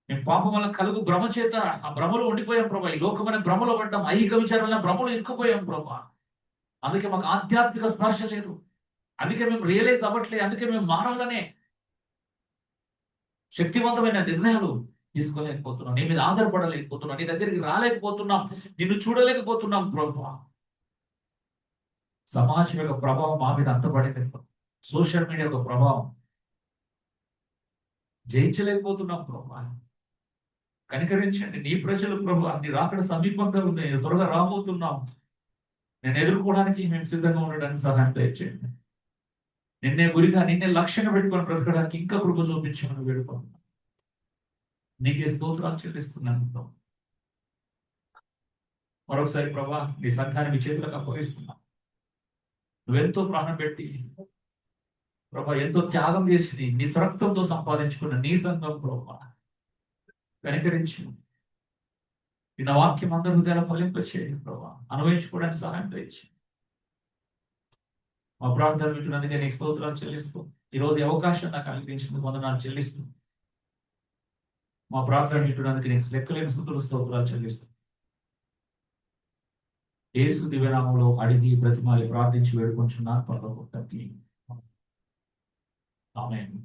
మేము పాపం వల్ల కలుగు భ్రమ చేత ఆ భ్రమలో ఉండిపోయాం ప్రభా. ఈ లోకమైన భ్రమలో పడ్డాం, ఐహిక విచారాల భ్రమలో ఇరుక్కుపోయాం ప్రభా. అందుకే మాకు ఆధ్యాత్మిక స్పర్శ లేదు. అందుకే మేము రియలైజ్ అవ్వట్లేదు. అందుకే మేము మారాలనే శక్తివంతమైన నిర్ణయాలు తీసుకోలేకపోతున్నాం. నీ మీద ఆధారపడలేకపోతున్నాం. నీ దగ్గరికి రాలేకపోతున్నాం. నిన్ను చూడలేకపోతున్నాం ప్రభా. సమాజం యొక్క ప్రభావం మా మీద అంతపడింది. సోషల్ మీడియా యొక్క ప్రభావం జయించలేకపోతున్నాం ప్రభా. కనికరించండి. నీ ప్రజలు ప్రభా, నీ రాకడ సమీపంగా ఉంది, త్వరగా రాబోతున్నాం. నేను ఎదుర్కోవడానికి మేము సిద్ధంగా ఉండడానికి సహాయం దయచేయండి. నిన్నే గురిగా నిన్నే లక్ష్యంగా పెట్టుకొని బ్రతకడానికి ఇంకా కృప చూపించమని వేడుకుంటున్నాను. నీకే స్తోత్రాలు చెల్లిస్తున్నాను. మరొకసారి ప్రభా, నీ సంఘాన్ని మీ చేతులకు అప్పగిస్తున్నా. నువ్వెంతో ప్రాణం పెట్టి ప్రభా, ఎంతో త్యాగం చేసి నీ స్వరక్తంతో సంపాదించుకున్న నీ సంఘం ప్రభా, కనికరించి నా వాక్యం అందరి హృదయాలు ఫలింపచేయండి ప్రభా. అనుభవించుకోవడానికి సహాయం తెచ్చి మా ప్రార్థన వింటున్నందుకే నీకు స్తోత్రాలు చెల్లిస్తూ, ఈరోజు అవకాశం నాకు కలిగించినందుకు వందనాలు చెల్లిస్తూ, మా ప్రార్థన వింటున్నందుకు నీకు లెక్కలేని స్తోత్రాలు చెల్లిస్తూ, యేసు దివ్యనామంలో అడిగి బ్రతిమాలి ప్రార్థించి వేడుకొంచున్నాను పరలోక తండ్రి. ఆమేన్.